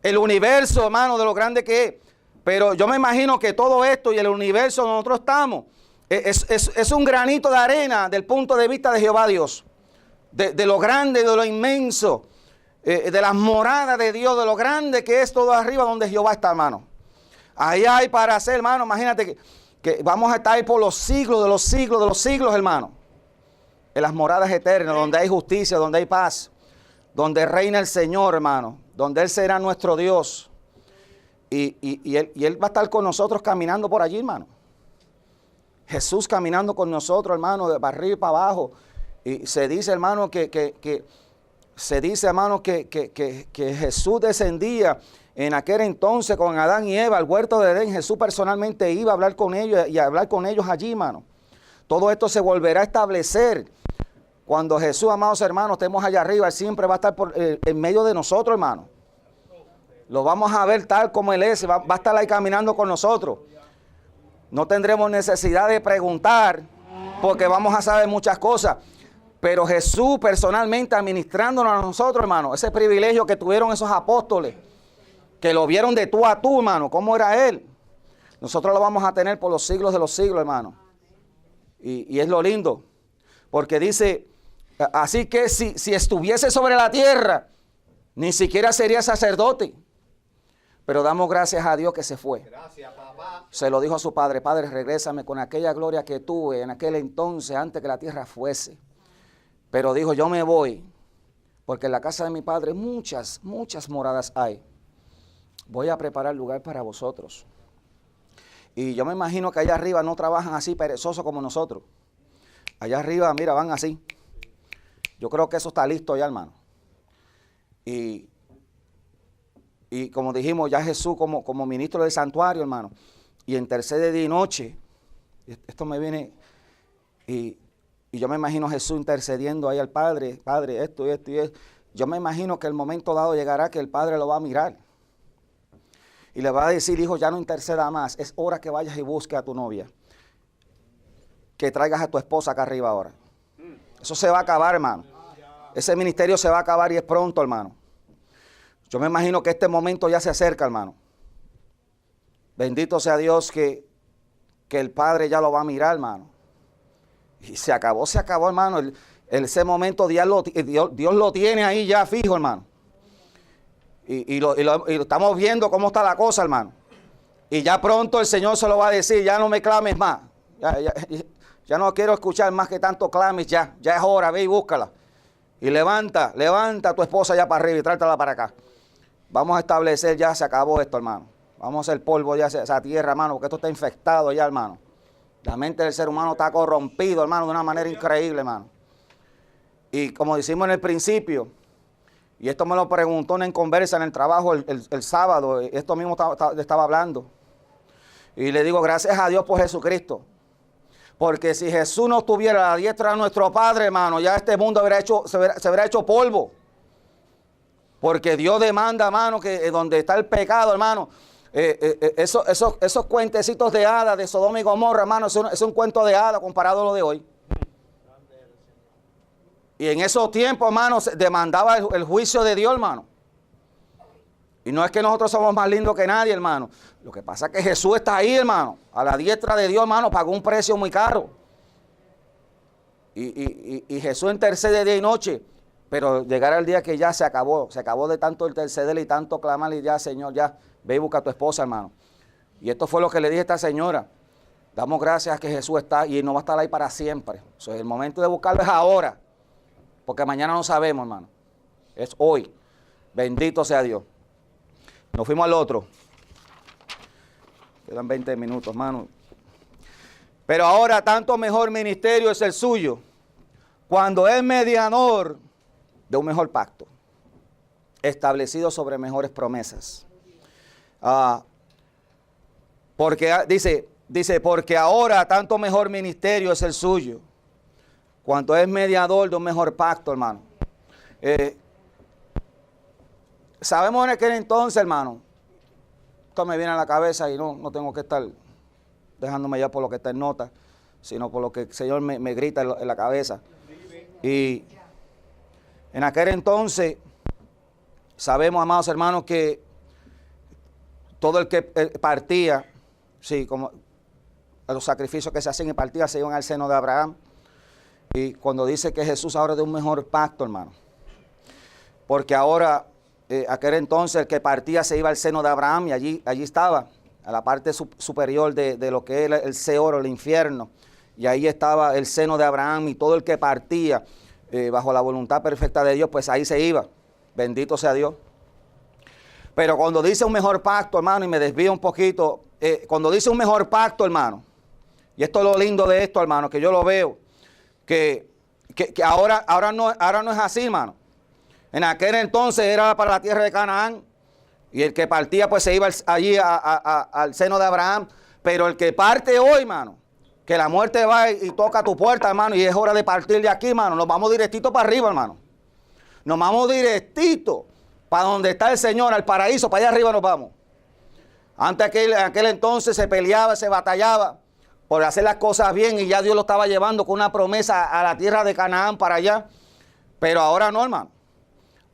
El universo, hermano, de lo grande que es. Pero yo me imagino que todo esto y el universo donde nosotros estamos es un granito de arena del punto de vista de Jehová Dios. De lo grande, de lo inmenso, de las moradas de Dios, de lo grande que es todo arriba donde Jehová está, hermano. Ahí hay para hacer, hermano, imagínate que vamos a estar ahí por los siglos de los siglos de los siglos, hermano. En las moradas eternas, donde hay justicia, donde hay paz, donde reina el Señor, hermano, donde Él será nuestro Dios. Y Él va a estar con nosotros caminando por allí, hermano. Jesús caminando con nosotros, hermano, de arriba y para abajo. Y se dice, hermano, que Jesús descendía en aquel entonces con Adán y Eva al huerto de Edén. Jesús personalmente iba a hablar con ellos y a hablar con ellos allí, hermano. Todo esto se volverá a establecer cuando Jesús, amados hermanos, estemos allá arriba. Él siempre va a estar en medio de nosotros, hermano. Lo vamos a ver tal como Él es. Va a estar ahí caminando con nosotros. No tendremos necesidad de preguntar porque vamos a saber muchas cosas. Pero Jesús personalmente administrándonos a nosotros, hermano. Ese privilegio que tuvieron esos apóstoles, que lo vieron de tú a tú, hermano, cómo era Él. Nosotros lo vamos a tener por los siglos de los siglos, hermano. Y es lo lindo. Porque dice, así que si estuviese sobre la tierra, ni siquiera sería sacerdote. Pero damos gracias a Dios que se fue. Gracias, papá. Se lo dijo a su padre: Padre, regrésame con aquella gloria que tuve en aquel entonces, antes que la tierra fuese. Pero dijo, yo me voy, porque en la casa de mi padre muchas moradas hay. Voy a preparar lugar para vosotros. Y yo me imagino que allá arriba no trabajan así perezosos como nosotros. Allá arriba, mira, van así. Yo creo que eso está listo ya, hermano. Y como dijimos, ya Jesús como ministro del santuario, hermano, y intercede día y noche. Esto me viene, y yo me imagino a Jesús intercediendo ahí al Padre: Padre, esto y esto y esto. Yo me imagino que el momento dado llegará que el Padre lo va a mirar. Y le va a decir: hijo, ya no interceda más, es hora que vayas y busques a tu novia. Que traigas a tu esposa acá arriba ahora. Eso se va a acabar, hermano. Ese ministerio se va a acabar y es pronto, hermano. Yo me imagino que este momento ya se acerca, hermano. Bendito sea Dios que el Padre ya lo va a mirar, hermano. Y se acabó, hermano. Ese momento Dios lo tiene ahí ya fijo, hermano. Y lo estamos viendo cómo está la cosa, hermano. Y ya pronto el Señor se lo va a decir: ya no me clames más. Ya no quiero escuchar más que tanto clames, ya es hora, ve y búscala. Y levanta a tu esposa ya para arriba y trátala para acá. Vamos a establecer, ya se acabó esto, hermano. Vamos a hacer polvo ya esa tierra, hermano, porque esto está infectado ya, hermano. La mente del ser humano está corrompido, hermano, de una manera increíble, hermano. Y como decimos en el principio, y esto me lo preguntó en conversa en el trabajo el sábado, esto mismo estaba hablando. Y le digo, gracias a Dios por Jesucristo. Porque si Jesús no estuviera a la diestra de nuestro Padre, hermano, ya este mundo se hubiera hecho polvo. Porque Dios demanda, hermano, que donde está el pecado, hermano, esos cuentecitos de hadas de Sodoma y Gomorra, hermano, es un cuento de hadas comparado a lo de hoy. Y en esos tiempos, hermano, se demandaba el juicio de Dios, hermano. Y no es que nosotros somos más lindos que nadie, hermano. Lo que pasa es que Jesús está ahí, hermano. A la diestra de Dios, hermano, pagó un precio muy caro. Y Jesús intercede día y noche. Pero llegará el día que ya se acabó de tanto interceder y tanto clamar y ya, Señor, ya, ve y busca a tu esposa, hermano. Y esto fue lo que le dije a esta señora. Damos gracias a que Jesús está y no va a estar ahí para siempre. O sea, el momento de buscarlo es ahora. Porque mañana no sabemos, hermano. Es hoy. Bendito sea Dios. Nos fuimos al otro. Quedan 20 minutos, hermano. Pero ahora tanto mejor ministerio es el suyo, cuando es mediador de un mejor pacto, establecido sobre mejores promesas. Porque dice, porque ahora tanto mejor ministerio es el suyo, cuando es mediador de un mejor pacto, hermano. Sabemos en aquel entonces, hermano, esto me viene a la cabeza y no tengo que estar dejándome ya por lo que está en nota, sino por lo que el Señor me grita en la cabeza. Y en aquel entonces, sabemos, amados hermanos, que todo el que partía, sí, como los sacrificios que se hacen y partía se iban al seno de Abraham. Y cuando dice que Jesús ahora de un mejor pacto, hermano, porque ahora, aquel entonces el que partía se iba al seno de Abraham y allí estaba, a la parte superior de lo que era el Seol, el infierno, y ahí estaba el seno de Abraham y todo el que partía bajo la voluntad perfecta de Dios, pues ahí se iba, bendito sea Dios. Pero cuando dice un mejor pacto, hermano, y me desvío un poquito, cuando dice un mejor pacto, hermano, y esto es lo lindo de esto, hermano, que yo lo veo, que ahora no es así, hermano. En aquel entonces era para la tierra de Canaán, y el que partía pues se iba allí al seno de Abraham. Pero el que parte hoy, hermano, que la muerte va y toca a tu puerta, hermano, y es hora de partir de aquí, hermano, nos vamos directito para arriba, hermano. Nos vamos directito para donde está el Señor, al paraíso, para allá arriba nos vamos. Antes aquel entonces se peleaba, se batallaba por hacer las cosas bien y ya Dios lo estaba llevando con una promesa a la tierra de Canaán para allá. Pero ahora no, hermano.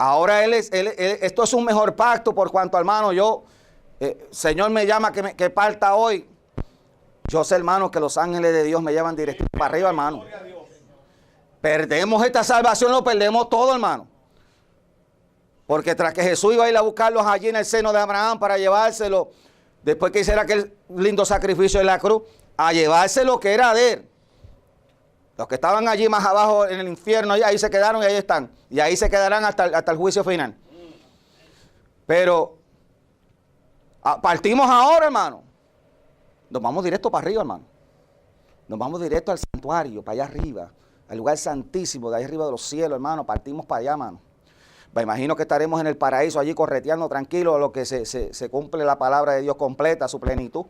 Ahora esto es un mejor pacto por cuanto, hermano, Señor me llama que parta hoy. Yo sé, hermano, que los ángeles de Dios me llevan directo para arriba, hermano. Perdemos esta salvación, lo perdemos todo, hermano. Porque tras que Jesús iba a ir a buscarlos allí en el seno de Abraham para llevárselo, después que hiciera aquel lindo sacrificio en la cruz, a llevarse lo que era de él. Los que estaban allí más abajo en el infierno, ahí se quedaron y ahí están. Y ahí se quedarán hasta el juicio final. Pero partimos ahora, hermano. Nos vamos directo para arriba, hermano. Nos vamos directo al santuario, para allá arriba. Al lugar santísimo, de ahí arriba de los cielos, hermano. Partimos para allá, hermano. Me imagino que estaremos en el paraíso allí correteando tranquilos a lo que se cumple la palabra de Dios completa, su plenitud.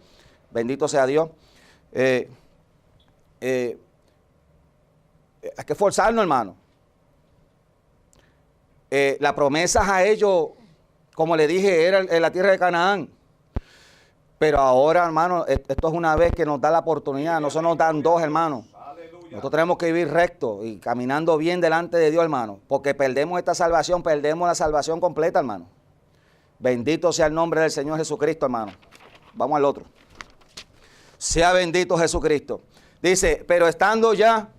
Bendito sea Dios. Hay que esforzarnos, hermano. Las promesas a ellos, como le dije, era en la tierra de Canaán. Pero ahora, hermano, esto es una vez que nos da la oportunidad. No se nos dan dos, hermano. Nosotros tenemos que vivir recto y caminando bien delante de Dios, hermano. Porque perdemos esta salvación, perdemos la salvación completa, hermano. Bendito sea el nombre del Señor Jesucristo, hermano. Vamos al otro. Sea bendito Jesucristo. Dice, pero estando ya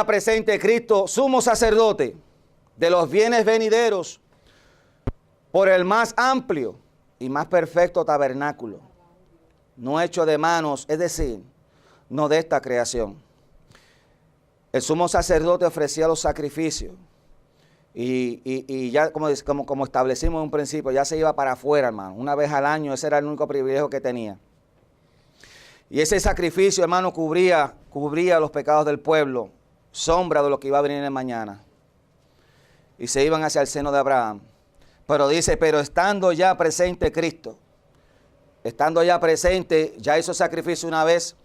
presente Cristo, sumo sacerdote de los bienes venideros, por el más amplio y más perfecto tabernáculo, no hecho de manos, es decir, no de esta creación. El sumo sacerdote ofrecía los sacrificios y ya como establecimos en un principio, ya se iba para afuera, hermano. Una vez al año, ese era el único privilegio que tenía. Y ese sacrificio, hermano, cubría los pecados del pueblo, sombra de lo que iba a venir en mañana. Y se iban hacia el seno de Abraham. Pero dice, pero estando ya presente Cristo, estando ya presente, ya hizo sacrificio una vez,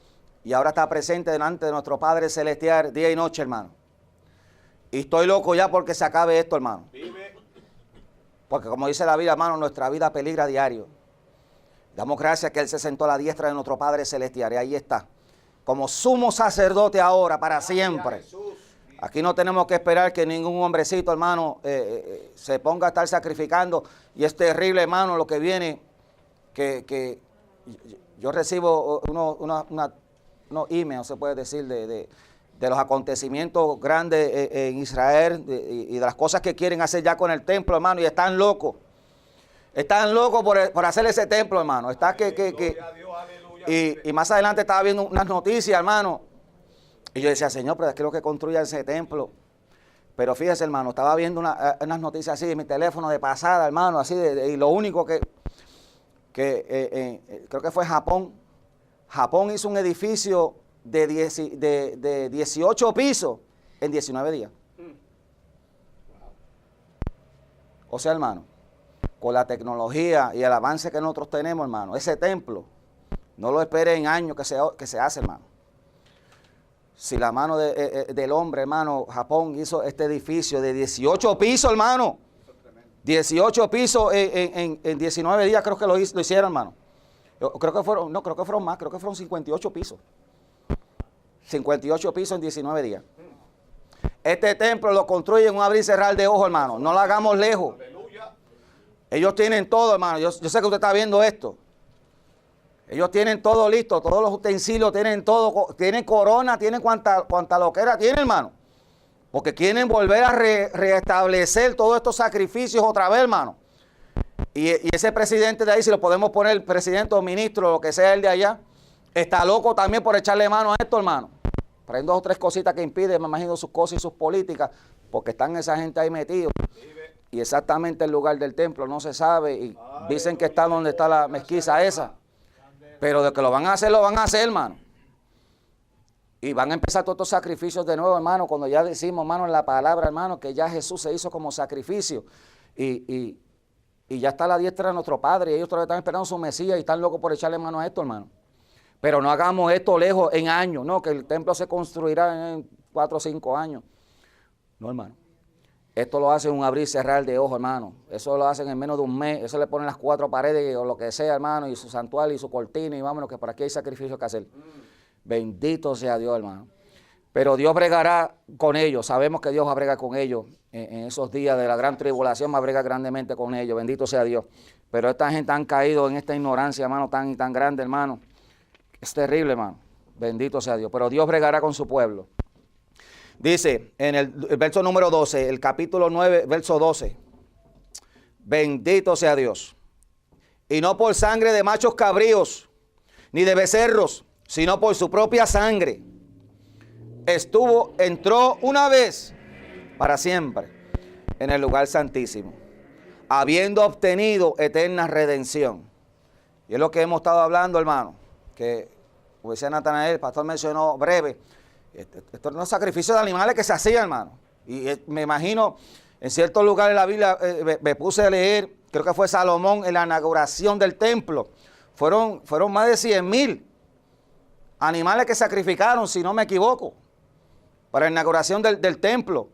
y ahora está presente delante de nuestro Padre Celestial día y noche, hermano. Y estoy loco ya porque se acabe esto, hermano. Porque como dice la Biblia, hermano, nuestra vida peligra a diario. Damos gracias que Él se sentó a la diestra de nuestro Padre Celestial y ahí está. Como sumo sacerdote ahora, para siempre. Aquí no tenemos que esperar que ningún hombrecito, hermano, se ponga a estar sacrificando. Y es terrible, hermano, lo que viene, que yo recibo unos emails, se puede decir, de los acontecimientos grandes en Israel y de las cosas que quieren hacer ya con el templo, hermano, y están locos. Están locos por hacer ese templo, hermano. Está y más adelante estaba viendo unas noticias, hermano. Y yo decía, Señor, pero es que lo que construya ese templo. Pero fíjese, hermano, estaba viendo unas noticias así en mi teléfono de pasada, hermano, así. Y lo único que creo que fue Japón. Japón hizo un edificio de 18 pisos en 19 días. O sea, hermano, con la tecnología y el avance que nosotros tenemos, hermano, ese templo, no lo espere en años que se hace, hermano. Si la mano del hombre, hermano, Japón hizo este edificio de 18 pisos, hermano. 18 pisos en 19 días creo que lo hicieron, hermano. Creo que fueron más, creo que fueron 58 pisos. 58 pisos en 19 días. Este templo lo construyen en un abrir y cerrar de ojos, hermano. No lo hagamos lejos. Ellos tienen todo, hermano. Yo sé que usted está viendo esto. Ellos tienen todo listo, todos los utensilios, tienen todo, tienen corona, tienen cuanta loquera tienen, hermano. Porque quieren volver a restablecer todos estos sacrificios otra vez, hermano. Y ese presidente de ahí, si lo podemos poner, presidente o ministro, lo que sea el de allá, está loco también por echarle mano a esto, hermano. Pero hay 2 o 3 cositas que impiden, me imagino, sus cosas y sus políticas, porque están esa gente ahí metidos. Y exactamente el lugar del templo no se sabe, y dicen que está donde está la mezquita esa. Pero de que lo van a hacer, hermano. Y van a empezar todos estos sacrificios de nuevo, hermano, cuando ya decimos, hermano, en la palabra, hermano, que ya Jesús se hizo como sacrificio. Y ya está a la diestra de nuestro Padre, y ellos todavía están esperando su Mesías y están locos por echarle mano a esto, hermano. Pero no hagamos esto lejos en años, no, que el templo se construirá en 4 o 5 años. No, hermano. Esto lo hacen un abrir y cerrar de ojos, hermano. Eso lo hacen en menos de un mes. Eso le ponen las 4 paredes o lo que sea, hermano, y su santuario y su cortina, y vámonos, que por aquí hay sacrificios que hacer. Bendito sea Dios, hermano. Pero Dios bregará con ellos. Sabemos que Dios va a bregar con ellos. En esos días de la gran tribulación va a bregar grandemente con ellos. Bendito sea Dios. Pero esta gente han caído en esta ignorancia, hermano, tan grande, hermano. Es terrible, hermano. Bendito sea Dios. Pero Dios bregará con su pueblo. Dice en el verso número 12, el capítulo 9, verso 12. Bendito sea Dios. Y no por sangre de machos cabríos, ni de becerros, sino por su propia sangre. Entró una vez para siempre en el lugar santísimo, habiendo obtenido eterna redención. Y es lo que hemos estado hablando, hermano, que, como decía Natanael, el pastor mencionó breve, estos son los sacrificios de animales que se hacían, hermano. Y me imagino, en ciertos lugares de la Biblia, me puse a leer, creo que fue Salomón, en la inauguración del templo. Fueron más de 100,000 animales que sacrificaron, si no me equivoco, para la inauguración del templo.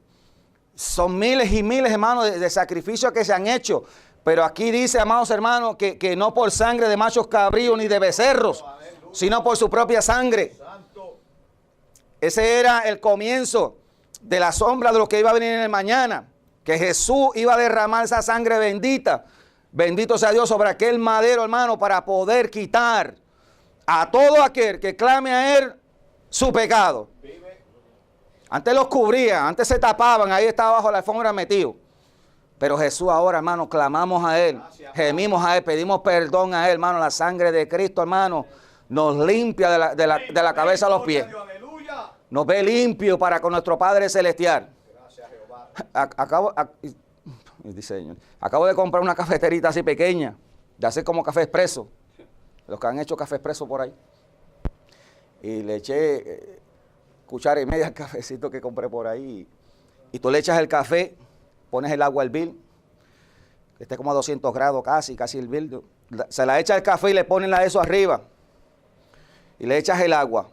Son miles y miles, hermanos, de sacrificios que se han hecho. Pero aquí dice, amados hermanos, que no por sangre de machos cabríos ni de becerros, sino por su propia sangre. Ese era el comienzo de la sombra de lo que iba a venir en el mañana. Que Jesús iba a derramar esa sangre bendita. Bendito sea Dios sobre aquel madero, hermano, para poder quitar a todo aquel que clame a Él su pecado. Antes los cubrían, antes se tapaban, ahí estaba bajo la alfombra metido. Pero Jesús ahora, hermano, clamamos a Él, gemimos a Él, pedimos perdón a Él, hermano. La sangre de Cristo, hermano, nos limpia de la cabeza a los pies. Nos ve limpio para con nuestro Padre Celestial. Acabo de comprar una cafeterita así pequeña, de hacer como café expreso. Los que han hecho café expreso por ahí. Y le eché cuchara y media al cafecito que compré por ahí. Y tú le echas el café, pones el agua al hervir, que esté como a 200 grados casi hervir. Se la echa el café y le ponen eso arriba. Y le echas el agua.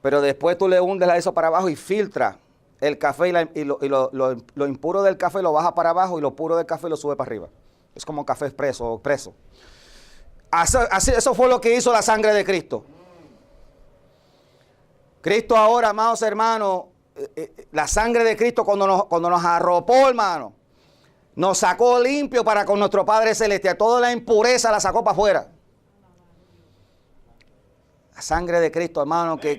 Pero después tú le hundes eso para abajo y filtra el café y lo impuro del café lo baja para abajo y lo puro del café lo sube para arriba. Es como café expreso. Eso fue lo que hizo la sangre de Cristo. Cristo ahora, amados hermanos, la sangre de Cristo cuando nos arropó, hermano, nos sacó limpio para con nuestro Padre Celestial. Toda la impureza la sacó para afuera. La sangre de Cristo, hermano, que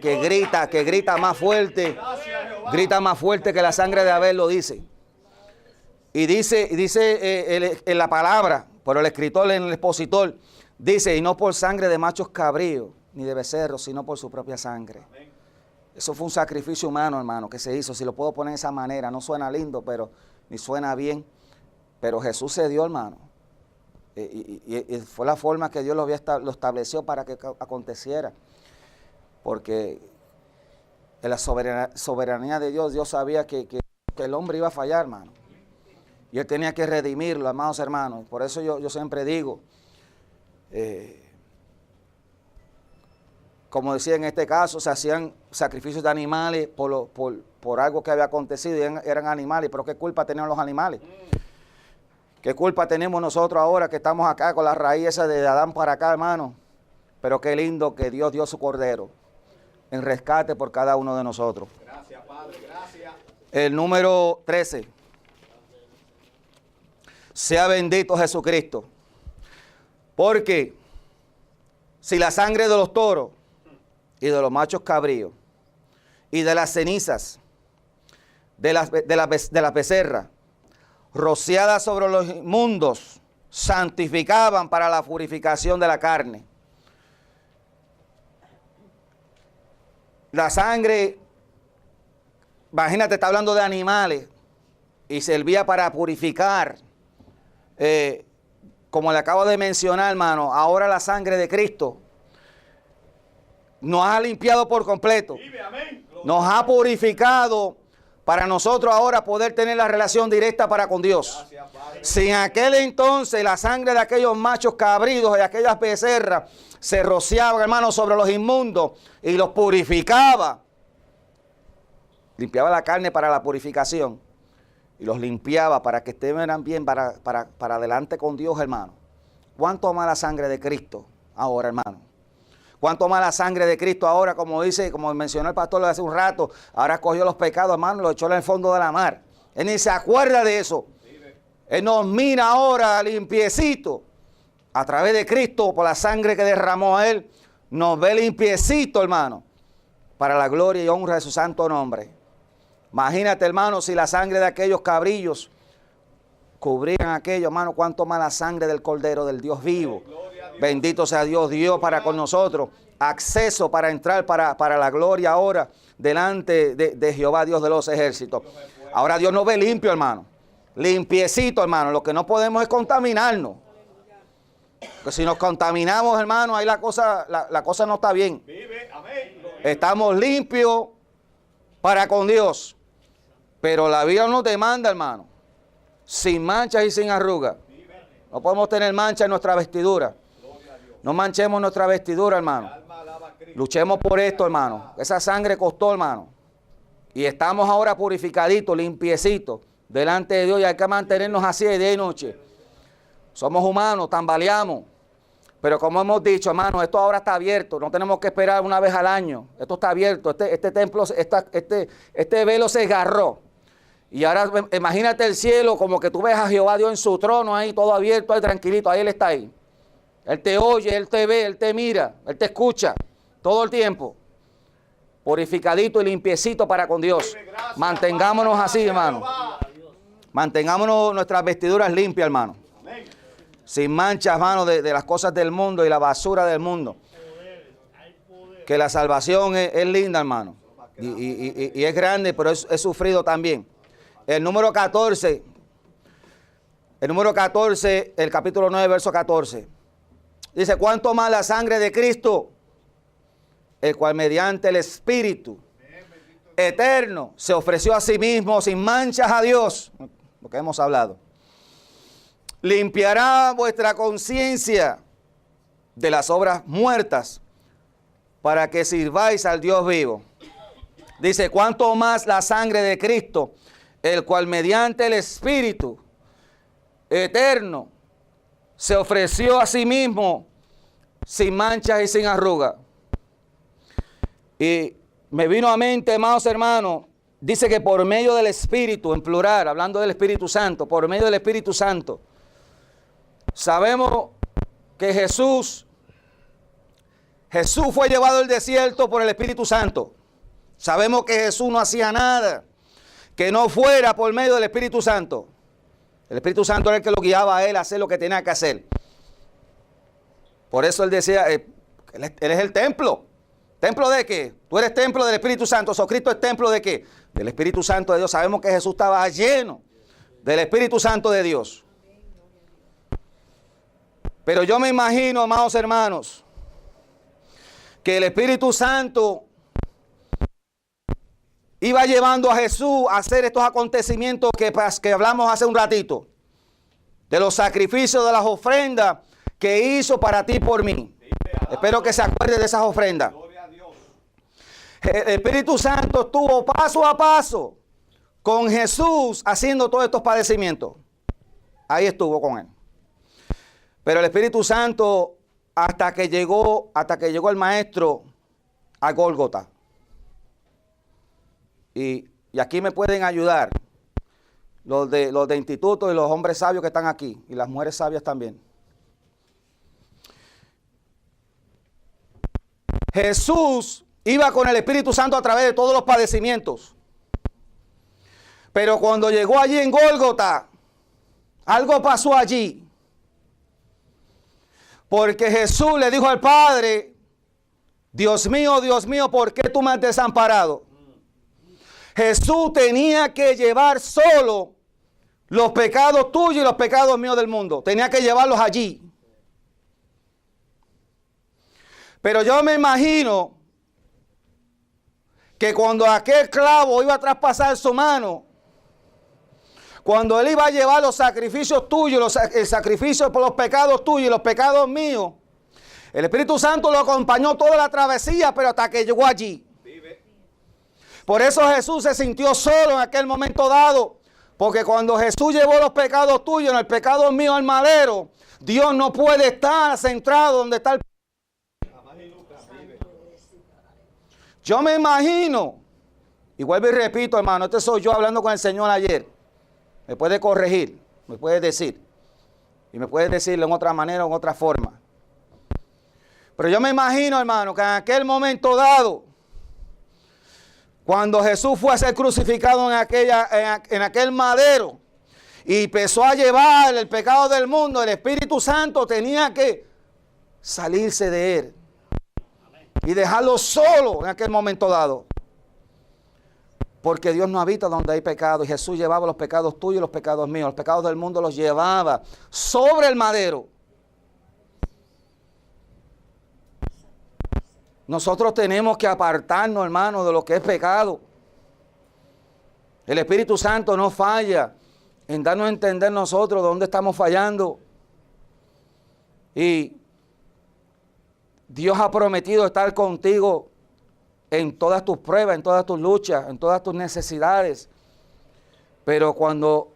grita más fuerte. Grita más fuerte que la sangre de Abel, lo dice. Y dice en la palabra, por el escritor, en el expositor, dice, y no por sangre de machos cabríos, ni de becerros, sino por su propia sangre. Eso fue un sacrificio humano, hermano, que se hizo. Si lo puedo poner de esa manera, no suena lindo, pero ni suena bien. Pero Jesús se dio, hermano. Y fue la forma que Dios lo estableció para que aconteciera. Porque en la soberanía de Dios, Dios sabía que el hombre iba a fallar, hermano. Y Él tenía que redimirlo, amados hermanos. Por eso yo siempre digo, como decía en este caso, se hacían sacrificios de animales por algo que había acontecido y eran animales. Pero ¿qué culpa tenían los animales? ¿Qué culpa tenemos nosotros ahora que estamos acá con las raíces de Adán para acá, hermano? Pero qué lindo que Dios dio su cordero en rescate por cada uno de nosotros. Gracias, Padre, gracias. El número 13. Sea bendito Jesucristo. Porque si la sangre de los toros y de los machos cabríos y de las cenizas de las becerras rociadas sobre los inmundos santificaban para la purificación de la carne. La sangre, imagínate, está hablando de animales y servía para purificar. Como le acabo de mencionar, hermano, ahora la sangre de Cristo nos ha limpiado por completo. Vive, amén. Nos ha purificado para nosotros ahora poder tener la relación directa para con Dios. Gracias, Padre. Si en aquel entonces la sangre de aquellos machos cabridos y de aquellas becerras se rociaba, hermano, sobre los inmundos y los purificaba, limpiaba la carne para la purificación y los limpiaba para que estén bien para adelante con Dios, hermano. ¿Cuánto más la sangre de Cristo ahora, hermano? ¿Cuánto más la sangre de Cristo ahora, como mencionó el pastor hace un rato, ahora cogió los pecados, hermano, y los echó en el fondo de la mar? Él ni se acuerda de eso. Él nos mira ahora limpiecito. A través de Cristo, por la sangre que derramó a Él, nos ve limpiecito, hermano, para la gloria y honra de su santo nombre. Imagínate, hermano, si la sangre de aquellos cabrillos cubrían aquello, hermano, cuánto más la sangre del Cordero del Dios vivo. Bendito sea Dios, Dios para con nosotros. Acceso para entrar para la gloria ahora delante de Jehová, Dios de los ejércitos. Ahora Dios nos ve limpio, hermano. Limpiecito, hermano. Lo que no podemos es contaminarnos. Porque si nos contaminamos, hermano, ahí la cosa no está bien. Vive, amén. Estamos limpios para con Dios. Pero la Biblia nos demanda, hermano, sin manchas y sin arrugas. No podemos tener mancha en nuestra vestidura. No manchemos nuestra vestidura, hermano. Luchemos por esto, hermano. Esa sangre costó, hermano. Y estamos ahora purificaditos, limpiecitos, delante de Dios. Y hay que mantenernos así de día y noche. Somos humanos, tambaleamos. Pero como hemos dicho, hermano, esto ahora está abierto. No tenemos que esperar una vez al año. Esto está abierto. Este templo, este velo se agarró. Y ahora imagínate el cielo como que tú ves a Jehová Dios en su trono ahí, todo abierto, ahí tranquilito. Ahí Él está ahí. Él te oye, Él te ve, Él te mira, Él te escucha todo el tiempo. Purificadito y limpiecito para con Dios. Mantengámonos así, hermano. Mantengámonos nuestras vestiduras limpias, hermano. Sin manchas, hermano, de las cosas del mundo y la basura del mundo. Que la salvación es linda, hermano. Y es grande, pero es sufrido también. El número 14, el capítulo 9, verso 14. Dice, ¿cuánto más la sangre de Cristo, el cual mediante el Espíritu eterno se ofreció a sí mismo sin manchas a Dios? Lo que hemos hablado. Limpiará vuestra conciencia de las obras muertas para que sirváis al Dios vivo. Dice, cuánto más la sangre de Cristo, el cual mediante el Espíritu eterno se ofreció a sí mismo sin manchas y sin arrugas. Y me vino a mente, amados hermanos, dice que por medio del Espíritu, en plural, hablando del Espíritu Santo, por medio del Espíritu Santo, sabemos que Jesús fue llevado al desierto por el Espíritu Santo. Sabemos que Jesús no hacía nada que no fuera por medio del Espíritu Santo. El Espíritu Santo era el que lo guiaba a él a hacer lo que tenía que hacer. Por eso él decía, él es el templo. ¿Templo de qué? Tú eres templo del Espíritu Santo. ¿So Cristo es templo de qué? Del Espíritu Santo de Dios. Sabemos que Jesús estaba lleno del Espíritu Santo de Dios. Pero yo me imagino, amados hermanos, que el Espíritu Santo iba llevando a Jesús a hacer estos acontecimientos que hablamos hace un ratito. De los sacrificios, de las ofrendas que hizo para ti y por mí. Espero que se acuerde de esas ofrendas. El Espíritu Santo estuvo paso a paso con Jesús haciendo todos estos padecimientos. Ahí estuvo con él. Pero el Espíritu Santo hasta que llegó el maestro a Gólgota. Y aquí me pueden ayudar los de instituto y los hombres sabios que están aquí y las mujeres sabias también. Jesús iba con el Espíritu Santo a través de todos los padecimientos. Pero cuando llegó allí en Gólgota, algo pasó allí. Porque Jesús le dijo al Padre, Dios mío, ¿por qué tú me has desamparado? Jesús tenía que llevar solo los pecados tuyos y los pecados míos del mundo. Tenía que llevarlos allí. Pero yo me imagino que cuando aquel clavo iba a traspasar su mano, cuando él iba a llevar los sacrificios tuyos, el sacrificio por los pecados tuyos y los pecados míos, el Espíritu Santo lo acompañó toda la travesía, pero hasta que llegó allí. Por eso Jesús se sintió solo en aquel momento dado, porque cuando Jesús llevó los pecados tuyos y el pecado mío al madero, Dios no puede estar centrado donde está el. Yo me imagino, y vuelvo y repito, hermano, este soy yo hablando con el Señor ayer. Me puede corregir, me puede decir, y me puede decirlo en otra manera o en otra forma. Pero yo me imagino, hermano, que en aquel momento dado, cuando Jesús fue a ser crucificado en aquel madero y empezó a llevar el pecado del mundo, el Espíritu Santo tenía que salirse de él y dejarlo solo en aquel momento dado. Porque Dios no habita donde hay pecado y Jesús llevaba los pecados tuyos y los pecados míos. Los pecados del mundo los llevaba sobre el madero. Nosotros tenemos que apartarnos, hermano, de lo que es pecado. El Espíritu Santo no falla en darnos a entender nosotros dónde estamos fallando. Y Dios ha prometido estar contigo en todas tus pruebas, en todas tus luchas, en todas tus necesidades. Pero cuando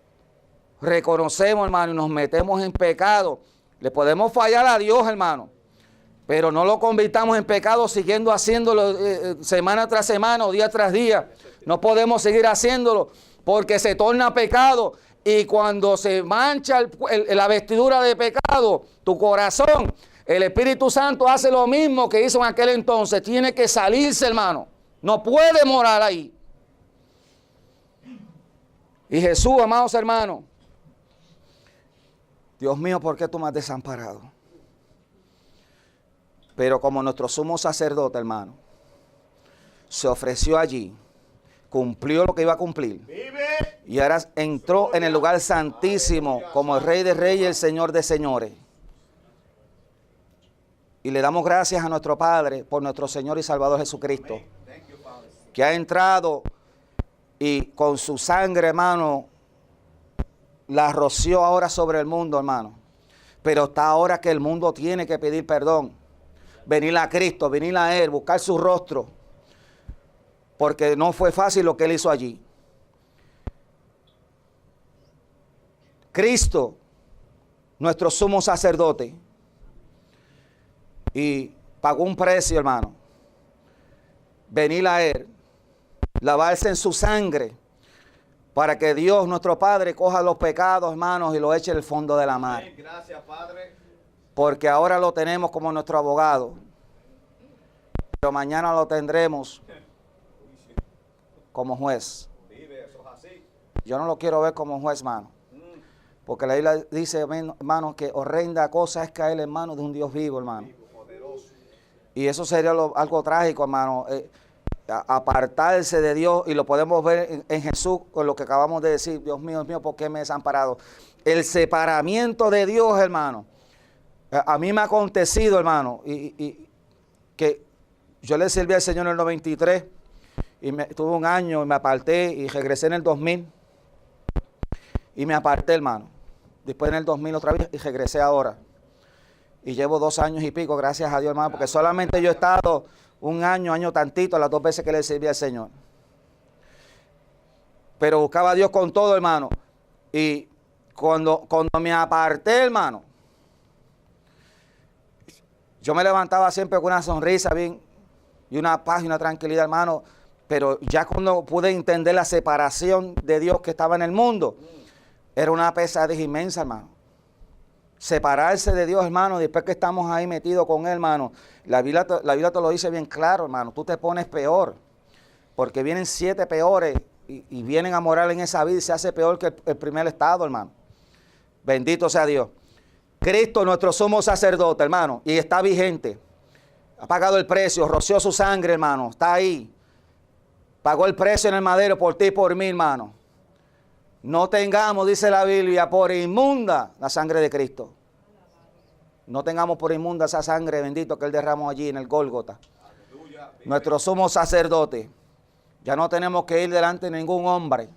reconocemos, hermano, y nos metemos en pecado, le podemos fallar a Dios, hermano. Pero no lo convirtamos en pecado siguiendo haciéndolo semana tras semana o día tras día. No podemos seguir haciéndolo porque se torna pecado. Y cuando se mancha la vestidura de pecado, tu corazón, el Espíritu Santo hace lo mismo que hizo en aquel entonces. Tiene que salirse, hermano. No puede morar ahí. Y Jesús, amados hermanos, Dios mío, ¿por qué tú me has desamparado? Pero como nuestro sumo sacerdote, hermano, se ofreció allí, cumplió lo que iba a cumplir. Y ahora entró en el lugar santísimo como el Rey de Reyes y el Señor de Señores. Y le damos gracias a nuestro Padre por nuestro Señor y Salvador Jesucristo, que ha entrado y con su sangre, hermano, la roció ahora sobre el mundo, hermano. Pero está ahora que el mundo tiene que pedir perdón. Venir a Cristo, venir a Él, buscar su rostro. porque no fue fácil lo que él hizo allí. Cristo, nuestro sumo sacerdote, y pagó un precio, hermano. Venir a él, lavarse en su sangre, para que Dios, nuestro Padre, coja los pecados, hermanos, y los eche en el fondo de la mar. Gracias, Padre. Porque ahora lo tenemos como nuestro abogado, pero mañana lo tendremos como juez. Vive, eso es así. Yo no lo quiero ver como juez, hermano. Porque la Biblia dice, hermano, que horrenda cosa es caer en manos de un Dios vivo, hermano. Y eso sería algo trágico, hermano. Apartarse de Dios, y lo podemos ver en Jesús con lo que acabamos de decir. Dios mío, ¿por qué me he desamparado? El separamiento de Dios, hermano. A mí me ha acontecido, hermano, y que yo le serví al Señor en el 93 y tuve un año y me aparté y regresé en el 2000 y me aparté, hermano. Después en el 2000 otra vez y regresé ahora. Y llevo 2 años y pico, gracias a Dios, hermano, porque solamente yo he estado un año tantito, las 2 veces que le serví al Señor. Pero buscaba a Dios con todo, hermano. Y cuando me aparté, hermano, yo me levantaba siempre con una sonrisa bien, y una paz y una tranquilidad, hermano. Pero ya cuando pude entender la separación de Dios que estaba en el mundo, era una pesadilla inmensa, hermano. Separarse de Dios, hermano, después que estamos ahí metidos con Él, hermano. La Biblia te lo dice bien claro, hermano. Tú te pones peor, porque vienen 7 peores y vienen a morar en esa vida y se hace peor que el primer estado, hermano. Bendito sea Dios. Cristo, nuestro sumo sacerdote, hermano, y está vigente. Ha pagado el precio, roció su sangre, hermano. Está ahí. Pagó el precio en el madero por ti y por mí, hermano. No tengamos, dice la Biblia, por inmunda la sangre de Cristo. No tengamos por inmunda esa sangre, bendito, que Él derramó allí en el Gólgota. Nuestro sumo sacerdote. Ya no tenemos que ir delante de ningún hombre.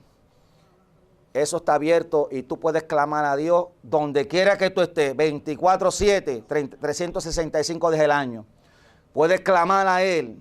Eso está abierto y tú puedes clamar a Dios donde quiera que tú estés, 24/7, 365 días del año. Puedes clamar a Él